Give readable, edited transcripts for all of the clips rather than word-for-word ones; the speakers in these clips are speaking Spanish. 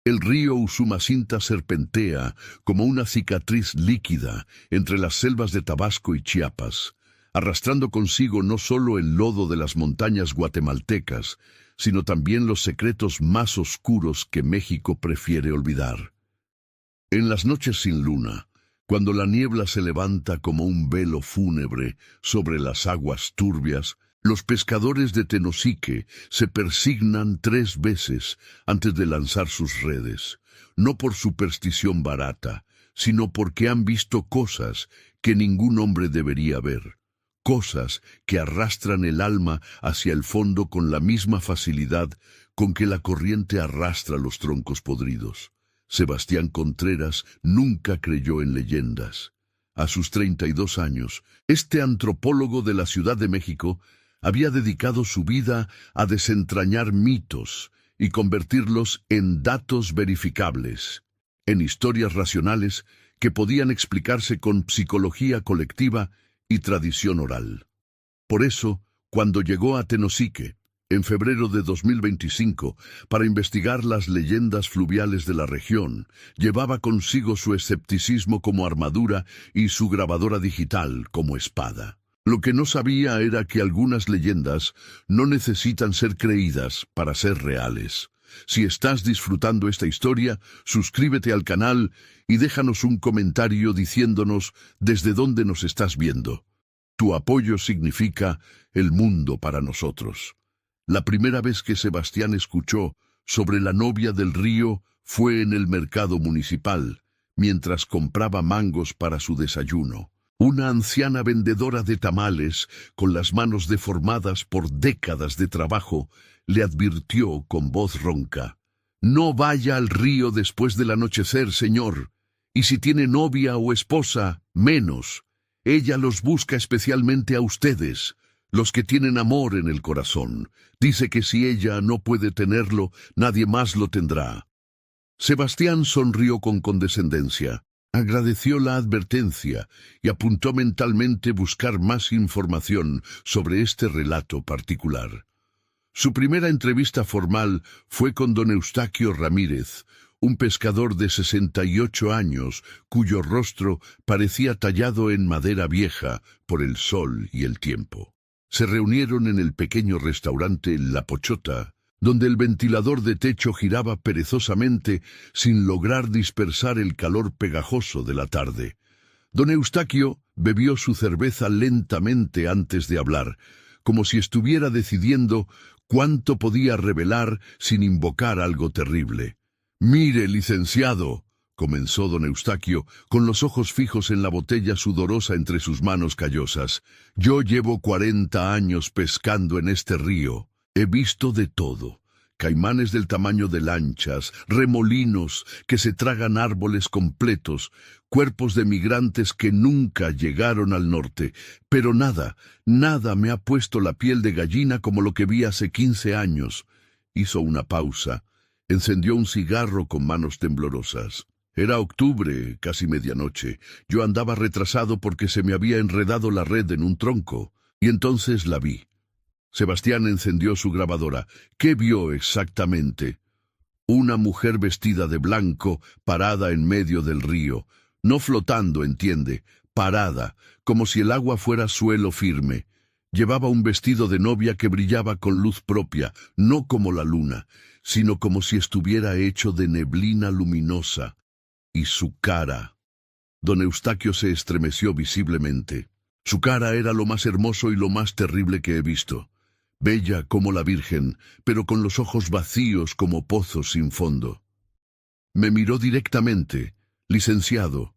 El río Usumacinta serpentea como una cicatriz líquida entre las selvas de Tabasco y Chiapas, arrastrando consigo no solo el lodo de las montañas guatemaltecas, sino también los secretos más oscuros que México prefiere olvidar. En las noches sin luna, cuando la niebla se levanta como un velo fúnebre sobre las aguas turbias, los pescadores de Tenosique se persignan 3 veces antes de lanzar sus redes, no por superstición barata, sino porque han visto cosas que ningún hombre debería ver, cosas que arrastran el alma hacia el fondo con la misma facilidad con que la corriente arrastra los troncos podridos. Sebastián Contreras nunca creyó en leyendas. A sus 32 años, este antropólogo de la Ciudad de México había dedicado su vida a desentrañar mitos y convertirlos en datos verificables, en historias racionales que podían explicarse con psicología colectiva y tradición oral. Por eso, cuando llegó a Tenosique, en febrero de 2025, para investigar las leyendas fluviales de la región, llevaba consigo su escepticismo como armadura y su grabadora digital como espada. Lo que no sabía era que algunas leyendas no necesitan ser creídas para ser reales. Si estás disfrutando esta historia, suscríbete al canal y déjanos un comentario diciéndonos desde dónde nos estás viendo. Tu apoyo significa el mundo para nosotros. La primera vez que Sebastián escuchó sobre la novia del río fue en el mercado municipal, mientras compraba mangos para su desayuno. Una anciana vendedora de tamales, con las manos deformadas por décadas de trabajo, le advirtió con voz ronca: «No vaya al río después del anochecer, señor. Y si tiene novia o esposa, menos. Ella los busca especialmente a ustedes, los que tienen amor en el corazón. Dice que si ella no puede tenerlo, nadie más lo tendrá». Sebastián sonrió con condescendencia. Agradeció la advertencia y apuntó mentalmente buscar más información sobre este relato particular. Su primera entrevista formal fue con don Eustaquio Ramírez, un pescador de 68 años cuyo rostro parecía tallado en madera vieja por el sol y el tiempo. Se reunieron en el pequeño restaurante La Pochota, donde el ventilador de techo giraba perezosamente sin lograr dispersar el calor pegajoso de la tarde. Don Eustaquio bebió su cerveza lentamente antes de hablar, como si estuviera decidiendo cuánto podía revelar sin invocar algo terrible. «Mire, licenciado», comenzó don Eustaquio, con los ojos fijos en la botella sudorosa entre sus manos callosas. «Yo llevo 40 años pescando en este río. He visto de todo: caimanes del tamaño de lanchas, remolinos que se tragan árboles completos, cuerpos de migrantes que nunca llegaron al norte, pero nada me ha puesto la piel de gallina como lo que vi hace 15 años. Hizo una pausa, encendió un cigarro con manos temblorosas. Era octubre, casi medianoche. Yo andaba retrasado porque se me había enredado la red en un tronco, y entonces la vi. Sebastián encendió su grabadora. ¿Qué vio exactamente? Una mujer vestida de blanco, parada en medio del río. No flotando, entiende, parada, como si el agua fuera suelo firme. Llevaba un vestido de novia que brillaba con luz propia, no como la luna, sino como si estuviera hecho de neblina luminosa. Y su cara. Don Eustaquio se estremeció visiblemente. Su cara era lo más hermoso y lo más terrible que he visto. Bella como la Virgen, pero con los ojos vacíos como pozos sin fondo. Me miró directamente, licenciado,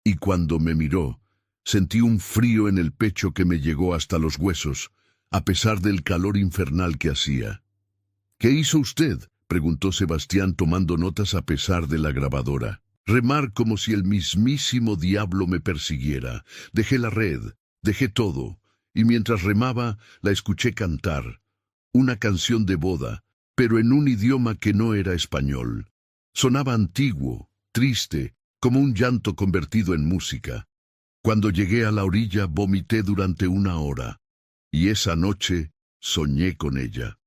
y cuando me miró, sentí un frío en el pecho que me llegó hasta los huesos, a pesar del calor infernal que hacía. «¿Qué hizo usted?», preguntó Sebastián tomando notas a pesar de la grabadora. «Remar como si el mismísimo diablo me persiguiera. Dejé la red, dejé todo. Y mientras remaba, la escuché cantar. Una canción de boda, pero en un idioma que no era español. Sonaba antiguo, triste, como un llanto convertido en música. Cuando llegué a la orilla, vomité durante 1 hora. Y esa noche soñé con ella.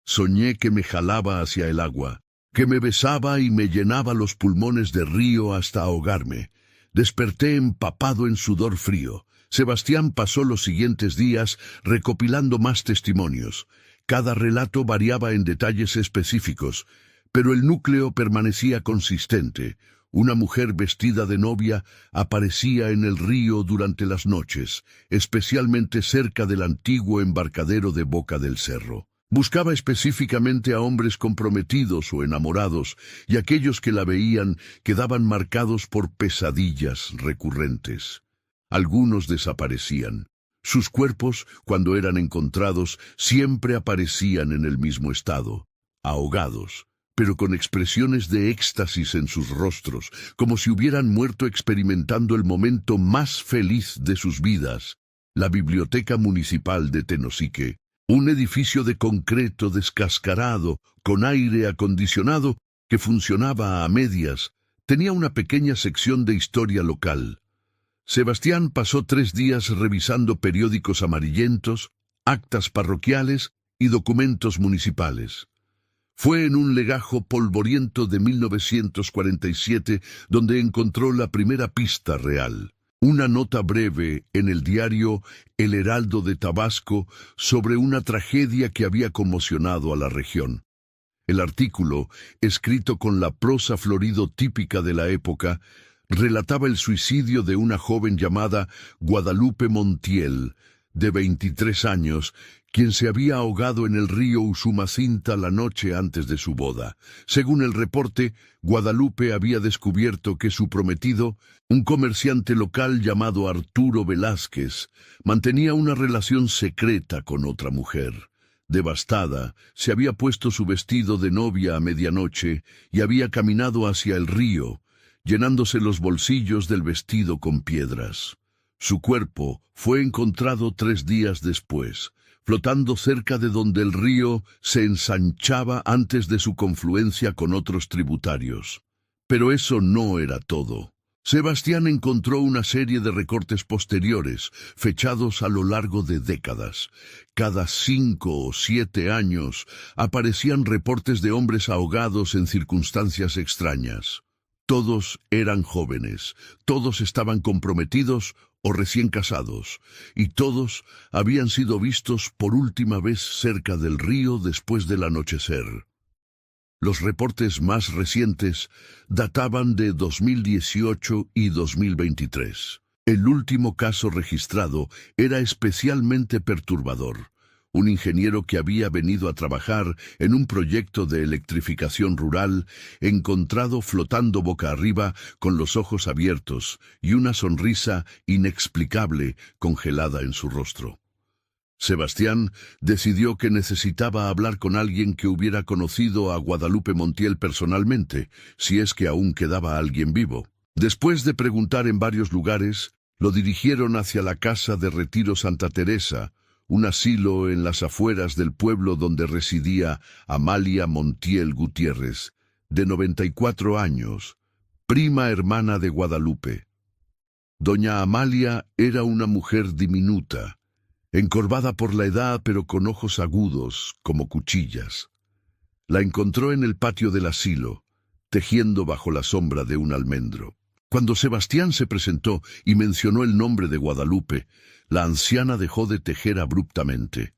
Soñé que me jalaba hacia el agua, que me besaba y me llenaba los pulmones de río hasta ahogarme. Desperté empapado en sudor frío. Sebastián pasó los siguientes días recopilando más testimonios. Cada relato variaba en detalles específicos, pero el núcleo permanecía consistente. Una mujer vestida de novia aparecía en el río durante las noches, especialmente cerca del antiguo embarcadero de Boca del Cerro. Buscaba específicamente a hombres comprometidos o enamorados, y aquellos que la veían quedaban marcados por pesadillas recurrentes. Algunos desaparecían. Sus cuerpos, cuando eran encontrados, siempre aparecían en el mismo estado, ahogados, pero con expresiones de éxtasis en sus rostros, como si hubieran muerto experimentando el momento más feliz de sus vidas. La Biblioteca Municipal de Tenosique, un edificio de concreto descascarado, con aire acondicionado, que funcionaba a medias, tenía una pequeña sección de historia local. Sebastián pasó 3 días revisando periódicos amarillentos, actas parroquiales y documentos municipales. Fue en un legajo polvoriento de 1947 donde encontró la primera pista real. Una nota breve en el diario El Heraldo de Tabasco sobre una tragedia que había conmocionado a la región. El artículo, escrito con la prosa florido típica de la época, relataba el suicidio de una joven llamada Guadalupe Montiel, de 23 años, quien se había ahogado en el río Usumacinta la noche antes de su boda. Según el reporte, Guadalupe había descubierto que su prometido, un comerciante local llamado Arturo Velázquez, mantenía una relación secreta con otra mujer. Devastada, se había puesto su vestido de novia a medianoche y había caminado hacia el río, llenándose los bolsillos del vestido con piedras. Su cuerpo fue encontrado 3 días después, flotando cerca de donde el río se ensanchaba antes de su confluencia con otros tributarios. Pero eso no era todo. Sebastián encontró una serie de recortes posteriores, fechados a lo largo de décadas. Cada 5 o 7 años aparecían reportes de hombres ahogados en circunstancias extrañas. Todos eran jóvenes, todos estaban comprometidos o recién casados, y todos habían sido vistos por última vez cerca del río después del anochecer. Los reportes más recientes databan de 2018 y 2023. El último caso registrado era especialmente perturbador. Un ingeniero que había venido a trabajar en un proyecto de electrificación rural, encontrado flotando boca arriba con los ojos abiertos y una sonrisa inexplicable congelada en su rostro. Sebastián decidió que necesitaba hablar con alguien que hubiera conocido a Guadalupe Montiel personalmente, si es que aún quedaba alguien vivo. Después de preguntar en varios lugares, lo dirigieron hacia la Casa de Retiro Santa Teresa, un asilo en las afueras del pueblo donde residía Amalia Montiel Gutiérrez, de 94 años, prima hermana de Guadalupe. Doña Amalia era una mujer diminuta, encorvada por la edad pero con ojos agudos como cuchillas. La encontró en el patio del asilo, tejiendo bajo la sombra de un almendro. Cuando Sebastián se presentó y mencionó el nombre de Guadalupe, la anciana dejó de tejer abruptamente.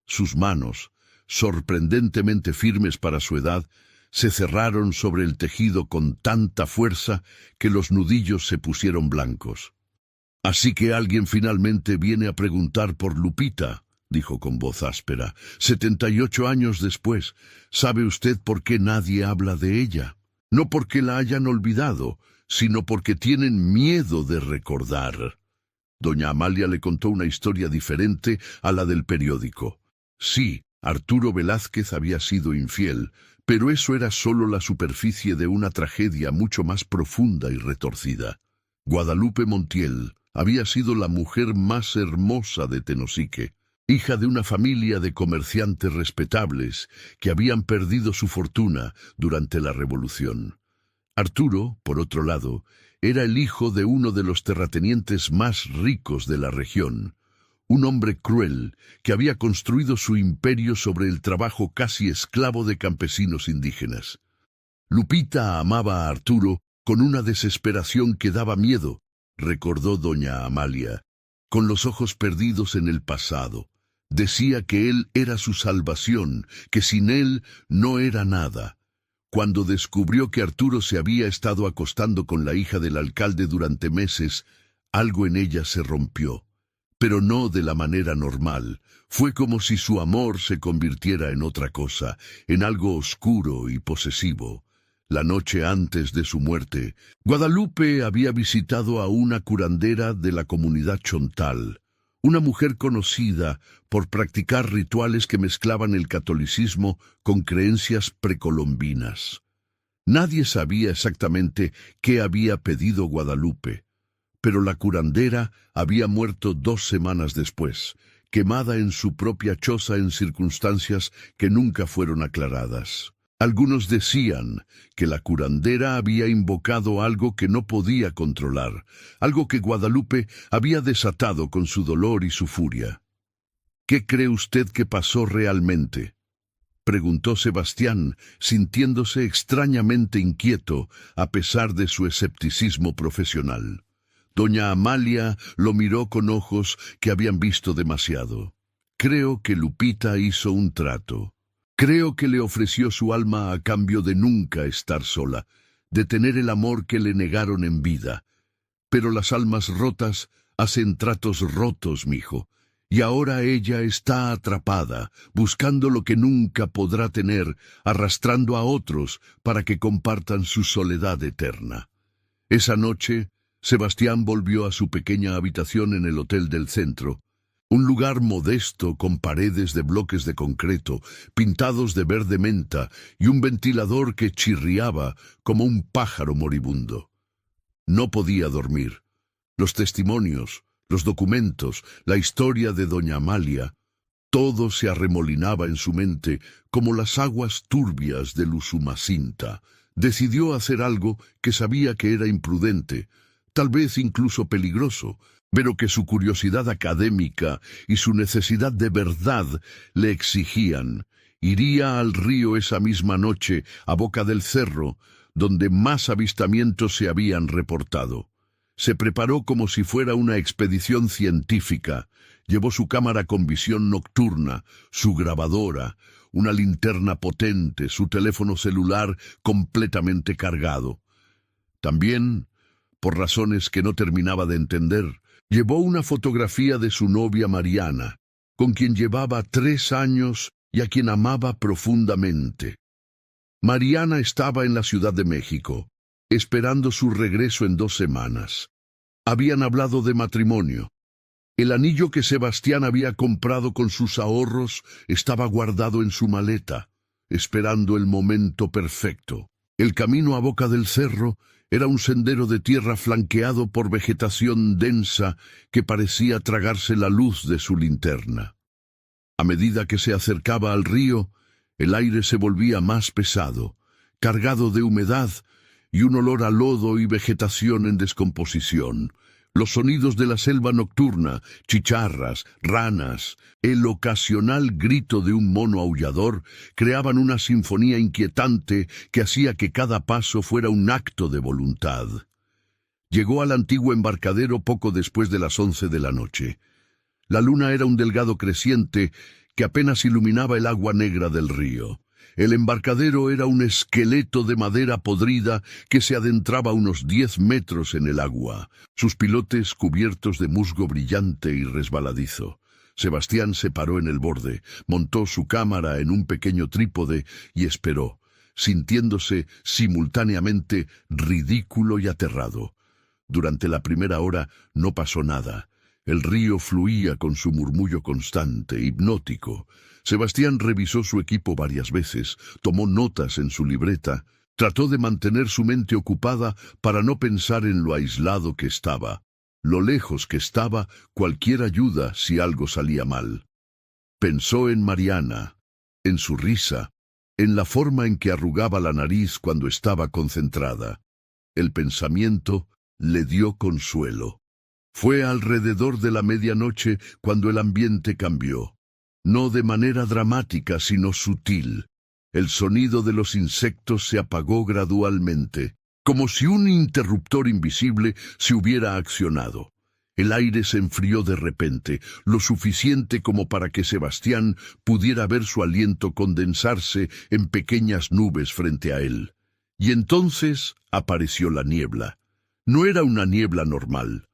Sus manos, sorprendentemente firmes para su edad, se cerraron sobre el tejido con tanta fuerza que los nudillos se pusieron blancos. «Así que alguien finalmente viene a preguntar por Lupita», dijo con voz áspera. 78 años después, ¿sabe usted por qué nadie habla de ella? No porque la hayan olvidado, sino porque tienen miedo de recordar. Doña Amalia le contó una historia diferente a la del periódico. Sí, Arturo Velázquez había sido infiel, pero eso era solo la superficie de una tragedia mucho más profunda y retorcida. Guadalupe Montiel había sido la mujer más hermosa de Tenosique, hija de una familia de comerciantes respetables que habían perdido su fortuna durante la Revolución. Arturo, por otro lado, era el hijo de uno de los terratenientes más ricos de la región, un hombre cruel que había construido su imperio sobre el trabajo casi esclavo de campesinos indígenas. Lupita amaba a Arturo con una desesperación que daba miedo, recordó doña Amalia, con los ojos perdidos en el pasado. Decía que él era su salvación, que sin él no era nada. Cuando descubrió que Arturo se había estado acostando con la hija del alcalde durante meses, algo en ella se rompió. Pero no de la manera normal. Fue como si su amor se convirtiera en otra cosa, en algo oscuro y posesivo. La noche antes de su muerte, Guadalupe había visitado a una curandera de la comunidad chontal, una mujer conocida por practicar rituales que mezclaban el catolicismo con creencias precolombinas. Nadie sabía exactamente qué había pedido Guadalupe, pero la curandera había muerto 2 semanas después, quemada en su propia choza en circunstancias que nunca fueron aclaradas. Algunos decían que la curandera había invocado algo que no podía controlar, algo que Guadalupe había desatado con su dolor y su furia. ¿Qué cree usted que pasó realmente?, preguntó Sebastián, sintiéndose extrañamente inquieto a pesar de su escepticismo profesional. Doña Amalia lo miró con ojos que habían visto demasiado. Creo que Lupita hizo un trato. Creo que le ofreció su alma a cambio de nunca estar sola, de tener el amor que le negaron en vida. Pero las almas rotas hacen tratos rotos, mijo, y ahora ella está atrapada, buscando lo que nunca podrá tener, arrastrando a otros para que compartan su soledad eterna. Esa noche, Sebastián volvió a su pequeña habitación en el hotel del centro, un lugar modesto con paredes de bloques de concreto, pintados de verde menta y un ventilador que chirriaba como un pájaro moribundo. No podía dormir. Los testimonios, los documentos, la historia de doña Amalia, todo se arremolinaba en su mente como las aguas turbias del Usumacinta. Decidió hacer algo que sabía que era imprudente, tal vez incluso peligroso, pero que su curiosidad académica y su necesidad de verdad le exigían. Iría al río esa misma noche, a Boca del Cerro, donde más avistamientos se habían reportado. Se preparó como si fuera una expedición científica. Llevó su cámara con visión nocturna, su grabadora, una linterna potente, su teléfono celular completamente cargado. También, por razones que no terminaba de entender, llevó una fotografía de su novia Mariana, con quien llevaba 3 años y a quien amaba profundamente. Mariana estaba en la Ciudad de México, esperando su regreso en 2 semanas. Habían hablado de matrimonio. El anillo que Sebastián había comprado con sus ahorros estaba guardado en su maleta, esperando el momento perfecto. El camino a Boca del Cerro era un sendero de tierra flanqueado por vegetación densa que parecía tragarse la luz de su linterna. A medida que se acercaba al río, el aire se volvía más pesado, cargado de humedad y un olor a lodo y vegetación en descomposición. Los sonidos de la selva nocturna, chicharras, ranas, el ocasional grito de un mono aullador creaban una sinfonía inquietante que hacía que cada paso fuera un acto de voluntad. Llegó al antiguo embarcadero poco después de las 11 de la noche. La luna era un delgado creciente que apenas iluminaba el agua negra del río. El embarcadero era un esqueleto de madera podrida que se adentraba unos 10 metros en el agua, sus pilotes cubiertos de musgo brillante y resbaladizo. Sebastián se paró en el borde, montó su cámara en un pequeño trípode y esperó, sintiéndose simultáneamente ridículo y aterrado. Durante la primera hora no pasó nada. El río fluía con su murmullo constante, hipnótico. Sebastián revisó su equipo varias veces, tomó notas en su libreta, trató de mantener su mente ocupada para no pensar en lo aislado que estaba, lo lejos que estaba cualquier ayuda si algo salía mal. Pensó en Mariana, en su risa, en la forma en que arrugaba la nariz cuando estaba concentrada. El pensamiento le dio consuelo. Fue alrededor de la medianoche cuando el ambiente cambió. No de manera dramática, sino sutil. El sonido de los insectos se apagó gradualmente, como si un interruptor invisible se hubiera accionado. El aire se enfrió de repente, lo suficiente como para que Sebastián pudiera ver su aliento condensarse en pequeñas nubes frente a él. Y entonces apareció la niebla. No era una niebla normal.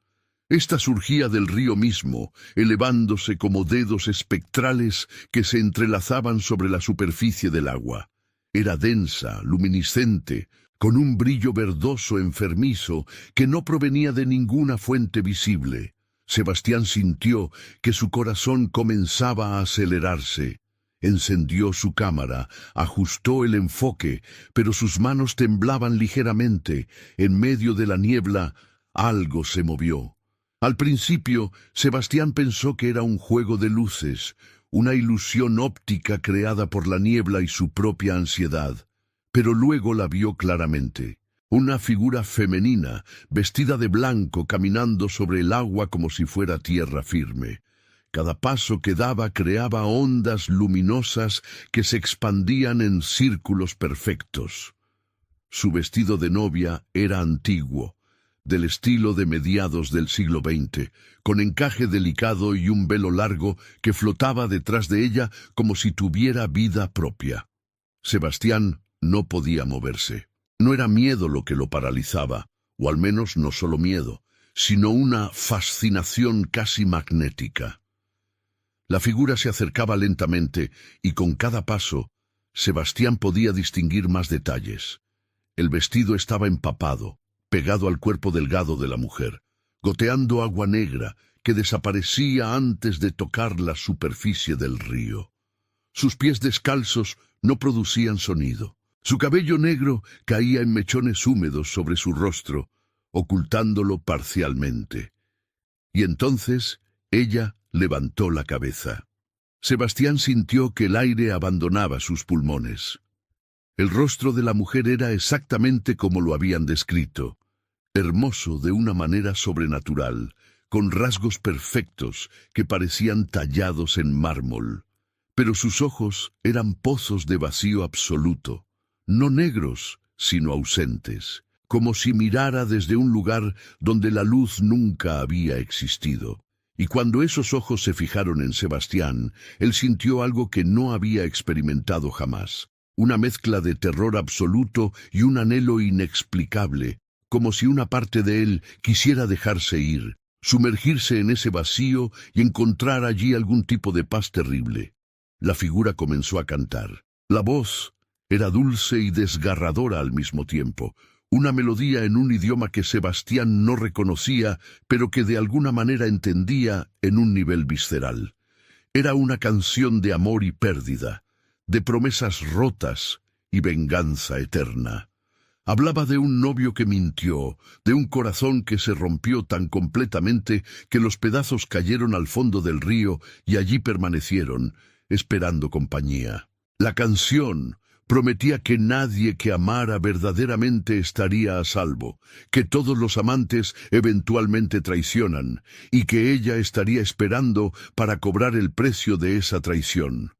Esta surgía del río mismo, elevándose como dedos espectrales que se entrelazaban sobre la superficie del agua. Era densa, luminiscente, con un brillo verdoso enfermizo que no provenía de ninguna fuente visible. Sebastián sintió que su corazón comenzaba a acelerarse. Encendió su cámara, ajustó el enfoque, pero sus manos temblaban ligeramente. En medio de la niebla, algo se movió. Al principio, Sebastián pensó que era un juego de luces, una ilusión óptica creada por la niebla y su propia ansiedad. Pero luego la vio claramente. Una figura femenina, vestida de blanco, caminando sobre el agua como si fuera tierra firme. Cada paso que daba creaba ondas luminosas que se expandían en círculos perfectos. Su vestido de novia era antiguo, del estilo de mediados del siglo XX, con encaje delicado y un velo largo que flotaba detrás de ella como si tuviera vida propia. Sebastián no podía moverse. No era miedo lo que lo paralizaba, o al menos no solo miedo, sino una fascinación casi magnética. La figura se acercaba lentamente y con cada paso, Sebastián podía distinguir más detalles. El vestido estaba empapado, pegado al cuerpo delgado de la mujer, goteando agua negra que desaparecía antes de tocar la superficie del río. Sus pies descalzos no producían sonido. Su cabello negro caía en mechones húmedos sobre su rostro, ocultándolo parcialmente. Y entonces ella levantó la cabeza. Sebastián sintió que el aire abandonaba sus pulmones. El rostro de la mujer era exactamente como lo habían descrito, hermoso de una manera sobrenatural, con rasgos perfectos que parecían tallados en mármol. Pero sus ojos eran pozos de vacío absoluto, no negros, sino ausentes, como si mirara desde un lugar donde la luz nunca había existido. Y cuando esos ojos se fijaron en Sebastián, él sintió algo que no había experimentado jamás, una mezcla de terror absoluto y un anhelo inexplicable, como si una parte de él quisiera dejarse ir, sumergirse en ese vacío y encontrar allí algún tipo de paz terrible. La figura comenzó a cantar. La voz era dulce y desgarradora al mismo tiempo, una melodía en un idioma que Sebastián no reconocía, pero que de alguna manera entendía en un nivel visceral. Era una canción de amor y pérdida, de promesas rotas y venganza eterna. Hablaba de un novio que mintió, de un corazón que se rompió tan completamente que los pedazos cayeron al fondo del río y allí permanecieron, esperando compañía. La canción prometía que nadie que amara verdaderamente estaría a salvo, que todos los amantes eventualmente traicionan, y que ella estaría esperando para cobrar el precio de esa traición.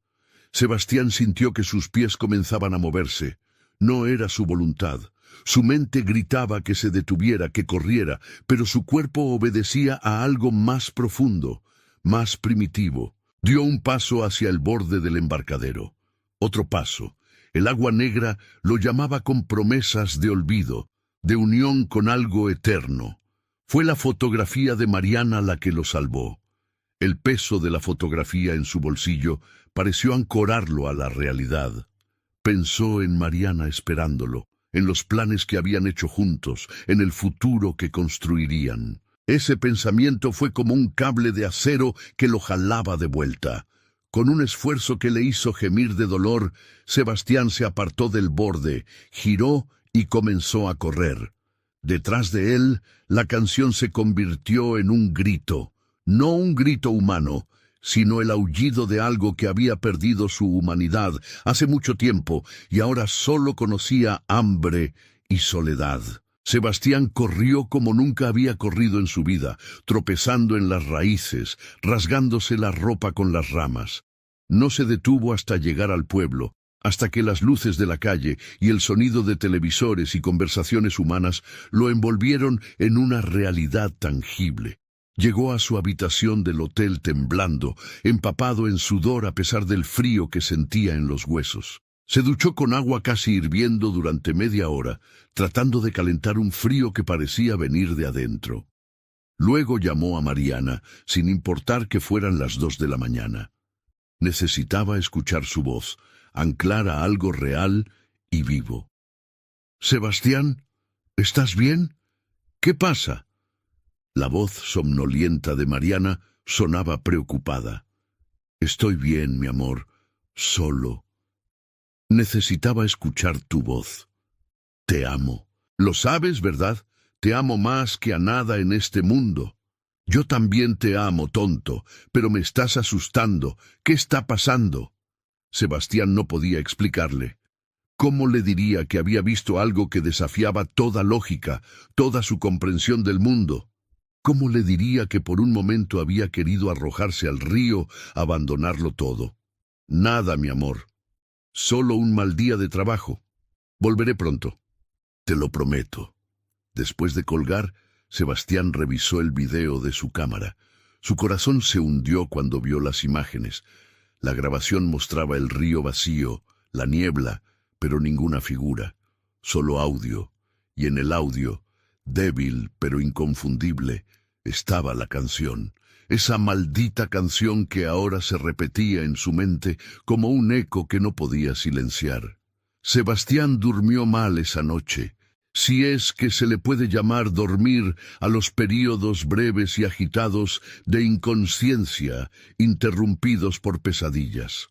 Sebastián sintió que sus pies comenzaban a moverse. No era su voluntad. Su mente gritaba que se detuviera, que corriera, pero su cuerpo obedecía a algo más profundo, más primitivo. Dio un paso hacia el borde del embarcadero. Otro paso. El agua negra lo llamaba con promesas de olvido, de unión con algo eterno. Fue la fotografía de Mariana la que lo salvó. El peso de la fotografía en su bolsillo pareció ancorarlo a la realidad. Pensó en Mariana esperándolo, en los planes que habían hecho juntos, en el futuro que construirían. Ese pensamiento fue como un cable de acero que lo jalaba de vuelta. Con un esfuerzo que le hizo gemir de dolor, Sebastián se apartó del borde, giró y comenzó a correr. Detrás de él, la canción se convirtió en un grito, no un grito humano, sino el aullido de algo que había perdido su humanidad hace mucho tiempo y ahora solo conocía hambre y soledad. Sebastián corrió como nunca había corrido en su vida, tropezando en las raíces, rasgándose la ropa con las ramas. No se detuvo hasta llegar al pueblo, hasta que las luces de la calle y el sonido de televisores y conversaciones humanas lo envolvieron en una realidad tangible. Llegó a su habitación del hotel temblando, empapado en sudor a pesar del frío que sentía en los huesos. Se duchó con agua casi hirviendo durante media hora, tratando de calentar un frío que parecía venir de adentro. Luego llamó a Mariana, sin importar que fueran las 2 de la mañana. Necesitaba escuchar su voz, anclar a algo real y vivo. «Sebastián, ¿estás bien? ¿Qué pasa?» La voz somnolienta de Mariana sonaba preocupada. «Estoy bien, mi amor, solo. Necesitaba escuchar tu voz. Te amo. Lo sabes, ¿verdad? Te amo más que a nada en este mundo. Yo también te amo, tonto, pero me estás asustando. ¿Qué está pasando?» Sebastián no podía explicarle. ¿Cómo le diría que había visto algo que desafiaba toda lógica, toda su comprensión del mundo? ¿Cómo le diría que por un momento había querido arrojarse al río, abandonarlo todo? Nada, mi amor. Solo un mal día de trabajo. Volveré pronto. Te lo prometo. Después de colgar, Sebastián revisó el video de su cámara. Su corazón se hundió cuando vio las imágenes. La grabación mostraba el río vacío, la niebla, pero ninguna figura. Solo audio. Y en el audio, débil pero inconfundible, estaba la canción. Esa maldita canción que ahora se repetía en su mente como un eco que no podía silenciar. Sebastián durmió mal esa noche, si es que se le puede llamar dormir a los períodos breves y agitados de inconsciencia interrumpidos por pesadillas.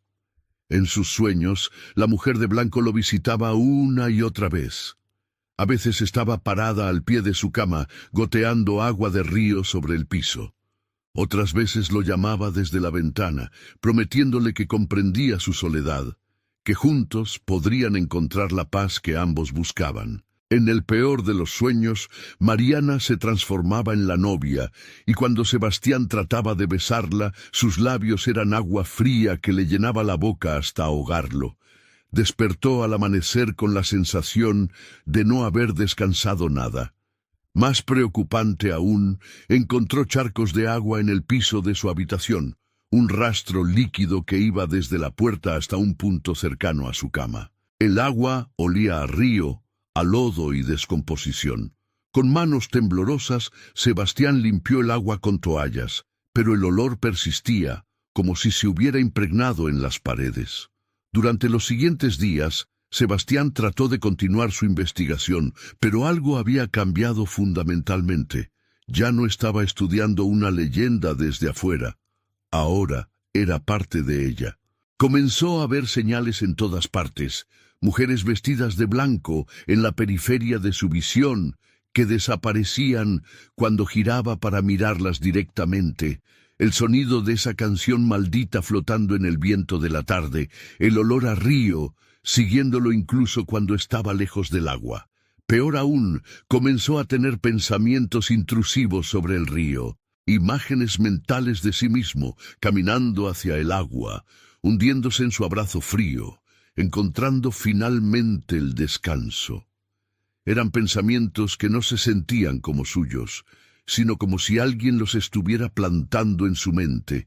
En sus sueños, la mujer de blanco lo visitaba una y otra vez. A veces estaba parada al pie de su cama, goteando agua de río sobre el piso. Otras veces lo llamaba desde la ventana, prometiéndole que comprendía su soledad, que juntos podrían encontrar la paz que ambos buscaban. En el peor de los sueños, Mariana se transformaba en la novia, y cuando Sebastián trataba de besarla, sus labios eran agua fría que le llenaba la boca hasta ahogarlo. Despertó al amanecer con la sensación de no haber descansado nada. Más preocupante aún, encontró charcos de agua en el piso de su habitación, un rastro líquido que iba desde la puerta hasta un punto cercano a su cama. El agua olía a río, a lodo y descomposición. Con manos temblorosas, Sebastián limpió el agua con toallas, pero el olor persistía, como si se hubiera impregnado en las paredes. Durante los siguientes días, Sebastián trató de continuar su investigación, pero algo había cambiado fundamentalmente. Ya no estaba estudiando una leyenda desde afuera. Ahora era parte de ella. Comenzó a ver señales en todas partes, mujeres vestidas de blanco en la periferia de su visión, que desaparecían cuando giraba para mirarlas directamente. El sonido de esa canción maldita flotando en el viento de la tarde, el olor a río, siguiéndolo incluso cuando estaba lejos del agua. Peor aún, comenzó a tener pensamientos intrusivos sobre el río, imágenes mentales de sí mismo, caminando hacia el agua, hundiéndose en su abrazo frío, encontrando finalmente el descanso. Eran pensamientos que no se sentían como suyos, sino como si alguien los estuviera plantando en su mente,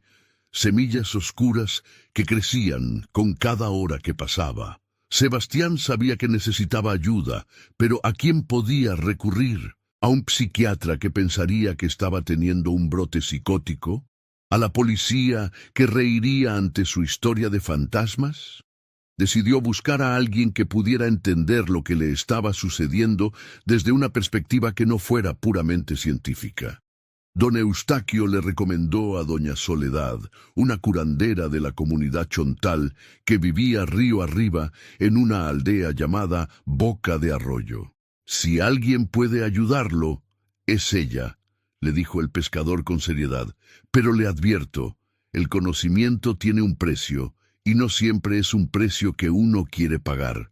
semillas oscuras que crecían con cada hora que pasaba. Sebastián sabía que necesitaba ayuda, pero ¿a quién podía recurrir? ¿A un psiquiatra que pensaría que estaba teniendo un brote psicótico? ¿A la policía que reiría ante su historia de fantasmas? Decidió buscar a alguien que pudiera entender lo que le estaba sucediendo desde una perspectiva que no fuera puramente científica. Don Eustaquio le recomendó a doña Soledad, una curandera de la comunidad chontal que vivía río arriba en una aldea llamada Boca de Arroyo. «Si alguien puede ayudarlo, es ella», le dijo el pescador con seriedad, «pero le advierto, el conocimiento tiene un precio, y no siempre es un precio que uno quiere pagar».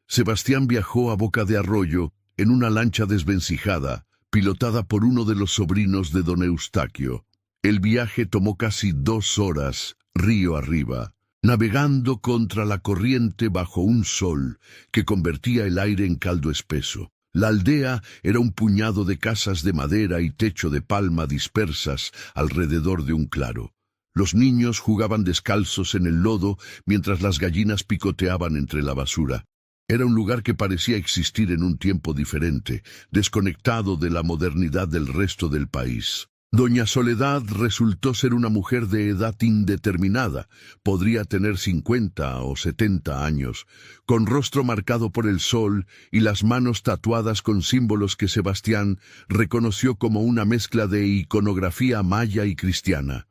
Sebastián viajó a Boca de Arroyo en una lancha desvencijada, pilotada por uno de los sobrinos de don Eustaquio. El viaje tomó casi 2 horas, río arriba. navegando contra la corriente bajo un sol que convertía el aire en caldo espeso. La aldea era un puñado de casas de madera y techo de palma dispersas alrededor de un claro. Los niños jugaban descalzos en el lodo mientras las gallinas picoteaban entre la basura. Era un lugar que parecía existir en un tiempo diferente, desconectado de la modernidad del resto del país. Doña Soledad resultó ser una mujer de edad indeterminada, podría tener 50 o 70 años, con rostro marcado por el sol y las manos tatuadas con símbolos que Sebastián reconoció como una mezcla de iconografía maya y cristiana.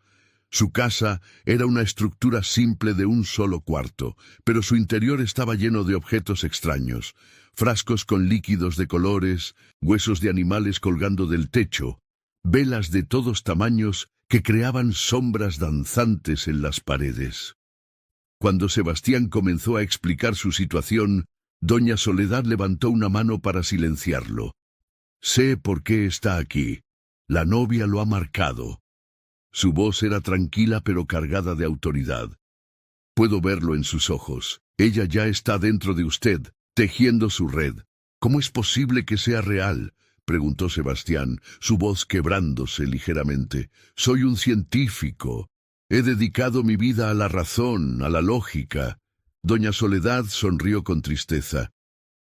Su casa era una estructura simple de un solo cuarto, pero su interior estaba lleno de objetos extraños, frascos con líquidos de colores, huesos de animales colgando del techo, velas de todos tamaños que creaban sombras danzantes en las paredes. Cuando Sebastián comenzó a explicar su situación, doña Soledad levantó una mano para silenciarlo. «Sé por qué está aquí. La novia lo ha marcado». Su voz era tranquila pero cargada de autoridad. «Puedo verlo en sus ojos. Ella ya está dentro de usted, tejiendo su red. ¿Cómo es posible que sea real?», preguntó Sebastián, su voz quebrándose ligeramente. «Soy un científico. He dedicado mi vida a la razón, a la lógica». Doña Soledad sonrió con tristeza.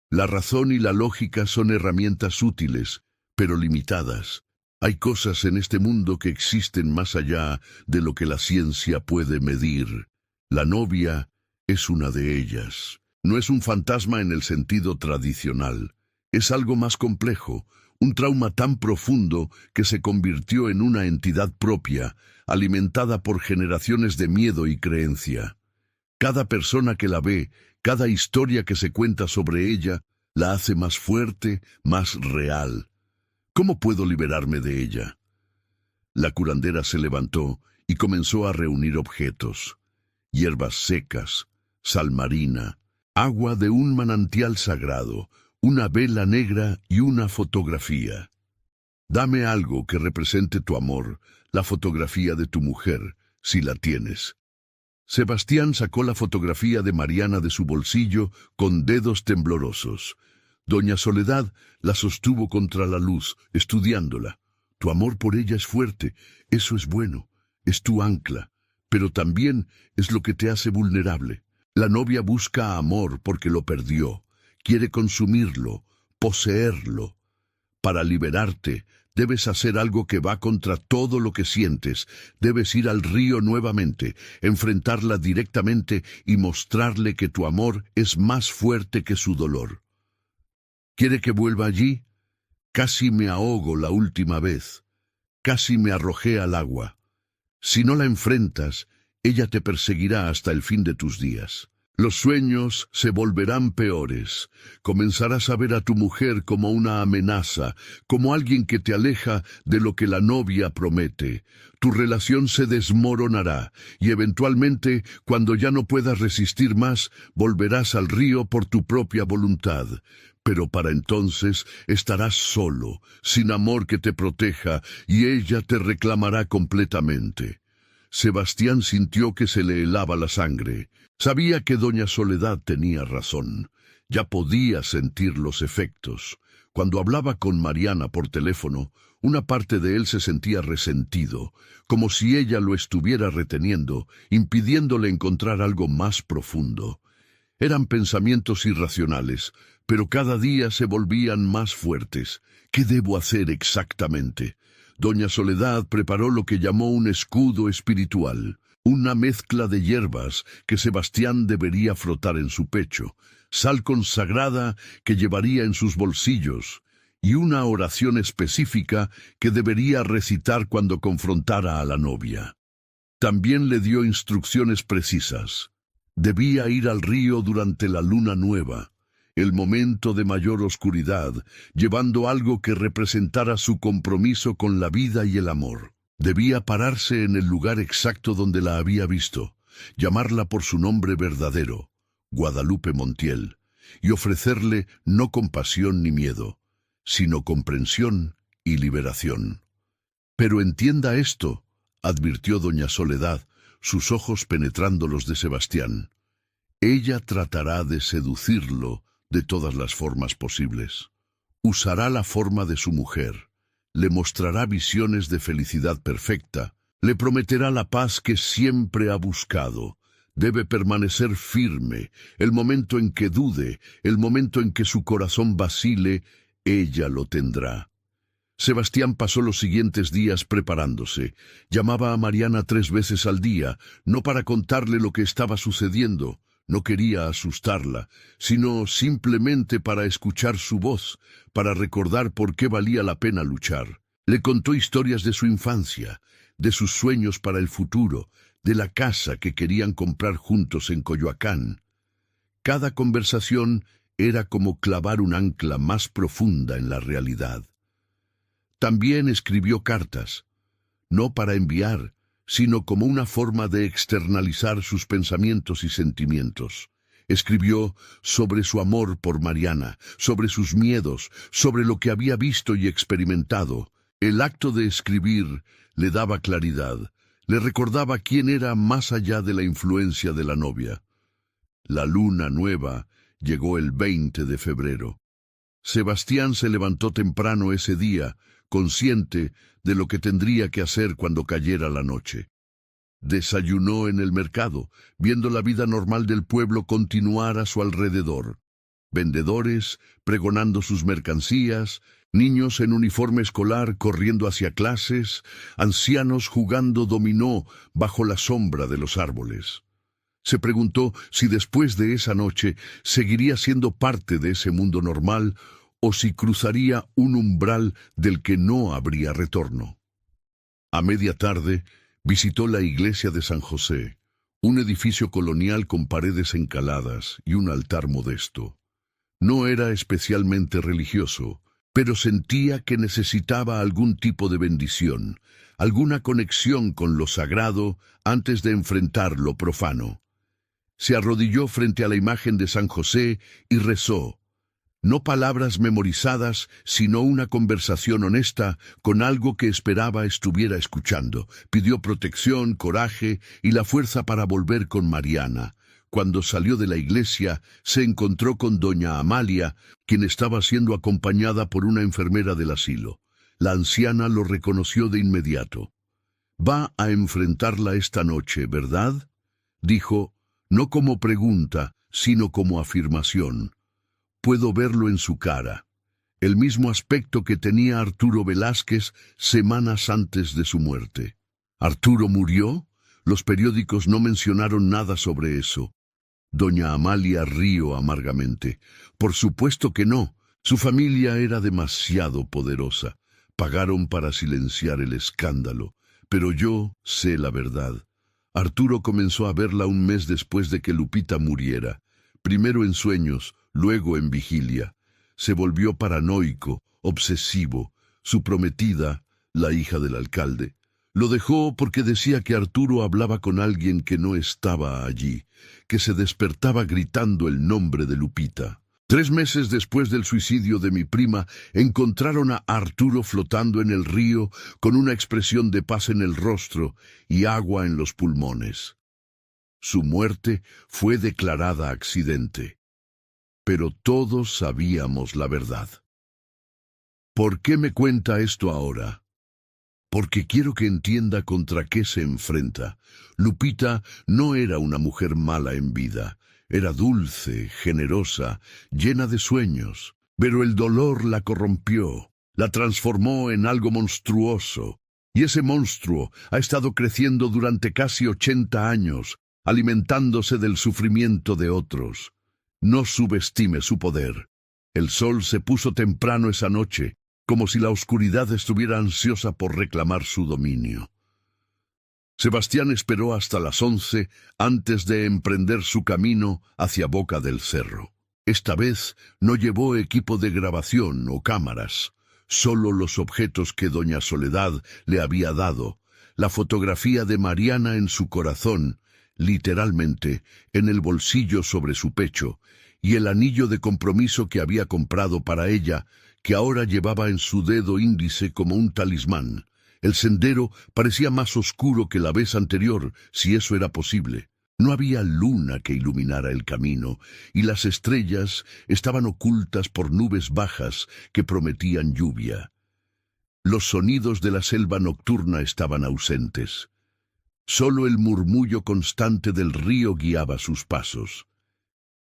«La razón y la lógica son herramientas útiles, pero limitadas. Hay cosas en este mundo que existen más allá de lo que la ciencia puede medir. La novia es una de ellas. No es un fantasma en el sentido tradicional. Es algo más complejo, un trauma tan profundo que se convirtió en una entidad propia, alimentada por generaciones de miedo y creencia. Cada persona que la ve, cada historia que se cuenta sobre ella, la hace más fuerte, más real. ¿Cómo puedo liberarme de ella?». La curandera se levantó y comenzó a reunir objetos: hierbas secas, sal marina, agua de un manantial sagrado, una vela negra y una fotografía. «Dame algo que represente tu amor, la fotografía de tu mujer, si la tienes». Sebastián sacó la fotografía de Mariana de su bolsillo con dedos temblorosos. Doña Soledad la sostuvo contra la luz, estudiándola. «Tu amor por ella es fuerte, eso es bueno, es tu ancla, pero también es lo que te hace vulnerable. La novia busca amor porque lo perdió, quiere consumirlo, poseerlo. Para liberarte, debes hacer algo que va contra todo lo que sientes. Debes ir al río nuevamente, enfrentarla directamente y mostrarle que tu amor es más fuerte que su dolor». «¿Quiere que vuelva allí? Casi me ahogo la última vez. Casi me arrojé al agua. Si no la enfrentas, ella te perseguirá hasta el fin de tus días. Los sueños se volverán peores. Comenzarás a ver a tu mujer como una amenaza, como alguien que te aleja de lo que la novia promete. Tu relación se desmoronará y eventualmente, cuando ya no puedas resistir más, volverás al río por tu propia voluntad. Pero para entonces estarás solo, sin amor que te proteja, y ella te reclamará completamente». Sebastián sintió que se le helaba la sangre. Sabía que doña Soledad tenía razón. Ya podía sentir los efectos. Cuando hablaba con Mariana por teléfono, una parte de él se sentía resentido, como si ella lo estuviera reteniendo, impidiéndole encontrar algo más profundo. Eran pensamientos irracionales, pero cada día se volvían más fuertes. ¿Qué debo hacer exactamente? Doña Soledad preparó lo que llamó un escudo espiritual, una mezcla de hierbas que Sebastián debería frotar en su pecho, sal consagrada que llevaría en sus bolsillos, y una oración específica que debería recitar cuando confrontara a la novia. También le dio instrucciones precisas. Debía ir al río durante la luna nueva, el momento de mayor oscuridad, llevando algo que representara su compromiso con la vida y el amor. Debía pararse en el lugar exacto donde la había visto, llamarla por su nombre verdadero, Guadalupe Montiel, y ofrecerle no compasión ni miedo, sino comprensión y liberación. «Pero entienda esto», advirtió doña Soledad, sus ojos penetrando los de Sebastián. Ella tratará de seducirlo de todas las formas posibles. Usará la forma de su mujer, le mostrará visiones de felicidad perfecta, le prometerá la paz que siempre ha buscado. Debe permanecer firme. El momento en que dude, el momento en que su corazón vacile, ella lo tendrá. Sebastián pasó los siguientes días preparándose. Llamaba a Mariana 3 veces al día, no para contarle lo que estaba sucediendo. No quería asustarla, sino simplemente para escuchar su voz, para recordar por qué valía la pena luchar. Le contó historias de su infancia, de sus sueños para el futuro, de la casa que querían comprar juntos en Coyoacán. Cada conversación era como clavar un ancla más profunda en la realidad. También escribió cartas, no para enviar, sino como una forma de externalizar sus pensamientos y sentimientos. Escribió sobre su amor por Mariana, sobre sus miedos, sobre lo que había visto y experimentado. El acto de escribir le daba claridad, le recordaba quién era más allá de la influencia de la novia. La luna nueva llegó el 20 de febrero. Sebastián se levantó temprano ese día, consciente de lo que tendría que hacer cuando cayera la noche. Desayunó en el mercado, viendo la vida normal del pueblo continuar a su alrededor. Vendedores pregonando sus mercancías, niños en uniforme escolar corriendo hacia clases, ancianos jugando dominó bajo la sombra de los árboles. Se preguntó si después de esa noche seguiría siendo parte de ese mundo normal o si cruzaría un umbral del que no habría retorno. A media tarde visitó la iglesia de San José, un edificio colonial con paredes encaladas y un altar modesto. No era especialmente religioso, pero sentía que necesitaba algún tipo de bendición, alguna conexión con lo sagrado antes de enfrentar lo profano. Se arrodilló frente a la imagen de San José y rezó. No palabras memorizadas, sino una conversación honesta con algo que esperaba estuviera escuchando. Pidió protección, coraje y la fuerza para volver con Mariana. Cuando salió de la iglesia, se encontró con doña Amalia, quien estaba siendo acompañada por una enfermera del asilo. La anciana lo reconoció de inmediato. «Va a enfrentarla esta noche, ¿verdad?», dijo, no como pregunta, sino como afirmación. Puedo verlo en su cara, el mismo aspecto que tenía Arturo Velázquez semanas antes de su muerte. ¿Arturo murió? Los periódicos no mencionaron nada sobre eso. Doña Amalia rió amargamente. Por supuesto que no. Su familia era demasiado poderosa. Pagaron para silenciar el escándalo. Pero yo sé la verdad. Arturo comenzó a verla un mes después de que Lupita muriera. Primero en sueños, luego en vigilia. Se volvió paranoico, obsesivo. Su prometida, la hija del alcalde, lo dejó porque decía que Arturo hablaba con alguien que no estaba allí, que se despertaba gritando el nombre de Lupita. 3 meses después del suicidio de mi prima, encontraron a Arturo flotando en el río con una expresión de paz en el rostro y agua en los pulmones. Su muerte fue declarada accidente. Pero todos sabíamos la verdad. ¿Por qué me cuenta esto ahora? Porque quiero que entienda contra qué se enfrenta. Lupita no era una mujer mala en vida. Era dulce, generosa, llena de sueños. Pero el dolor la corrompió, la transformó en algo monstruoso. Y ese monstruo ha estado creciendo durante casi 80 años, alimentándose del sufrimiento de otros. No subestime su poder. El sol se puso temprano esa noche, como si la oscuridad estuviera ansiosa por reclamar su dominio. Sebastián esperó hasta las 11 antes de emprender su camino hacia Boca del Cerro. Esta vez no llevó equipo de grabación o cámaras, solo los objetos que doña Soledad le había dado, la fotografía de Mariana en su corazón, literalmente, en el bolsillo sobre su pecho, y el anillo de compromiso que había comprado para ella, que ahora llevaba en su dedo índice como un talismán. El sendero parecía más oscuro que la vez anterior, si eso era posible. No había luna que iluminara el camino, y las estrellas estaban ocultas por nubes bajas que prometían lluvia. Los sonidos de la selva nocturna estaban ausentes. Solo el murmullo constante del río guiaba sus pasos.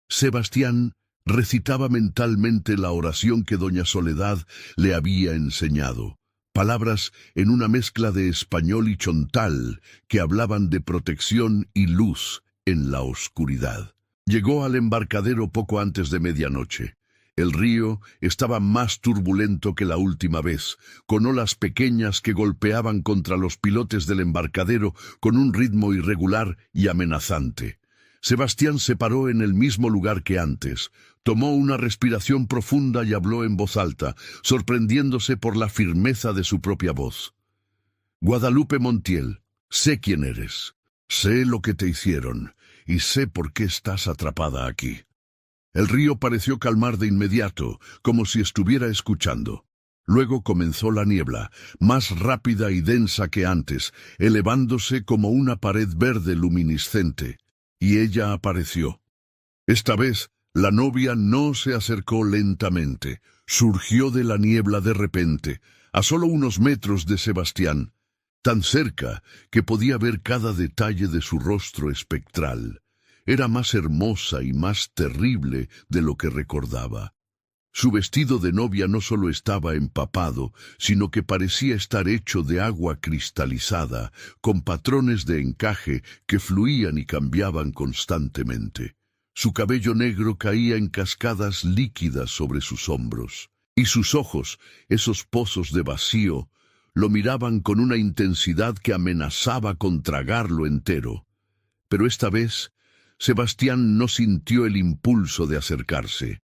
Sebastián recitaba mentalmente la oración que doña Soledad le había enseñado, palabras en una mezcla de español y chontal que hablaban de protección y luz en la oscuridad. Llegó al embarcadero poco antes de medianoche. El río estaba más turbulento que la última vez, con olas pequeñas que golpeaban contra los pilotes del embarcadero con un ritmo irregular y amenazante. Sebastián se paró en el mismo lugar que antes, tomó una respiración profunda y habló en voz alta, sorprendiéndose por la firmeza de su propia voz. Guadalupe Montiel, sé quién eres, sé lo que te hicieron, y sé por qué estás atrapada aquí. El río pareció calmar de inmediato, como si estuviera escuchando. Luego comenzó la niebla, más rápida y densa que antes, elevándose como una pared verde luminiscente, y ella apareció. Esta vez, la novia no se acercó lentamente, surgió de la niebla de repente, a solo unos metros de Sebastián, tan cerca que podía ver cada detalle de su rostro espectral. Era más hermosa y más terrible de lo que recordaba. Su vestido de novia no solo estaba empapado, sino que parecía estar hecho de agua cristalizada, con patrones de encaje que fluían y cambiaban constantemente. Su cabello negro caía en cascadas líquidas sobre sus hombros, y sus ojos, esos pozos de vacío, lo miraban con una intensidad que amenazaba con tragarlo entero. Pero esta vez, Sebastián no sintió el impulso de acercarse.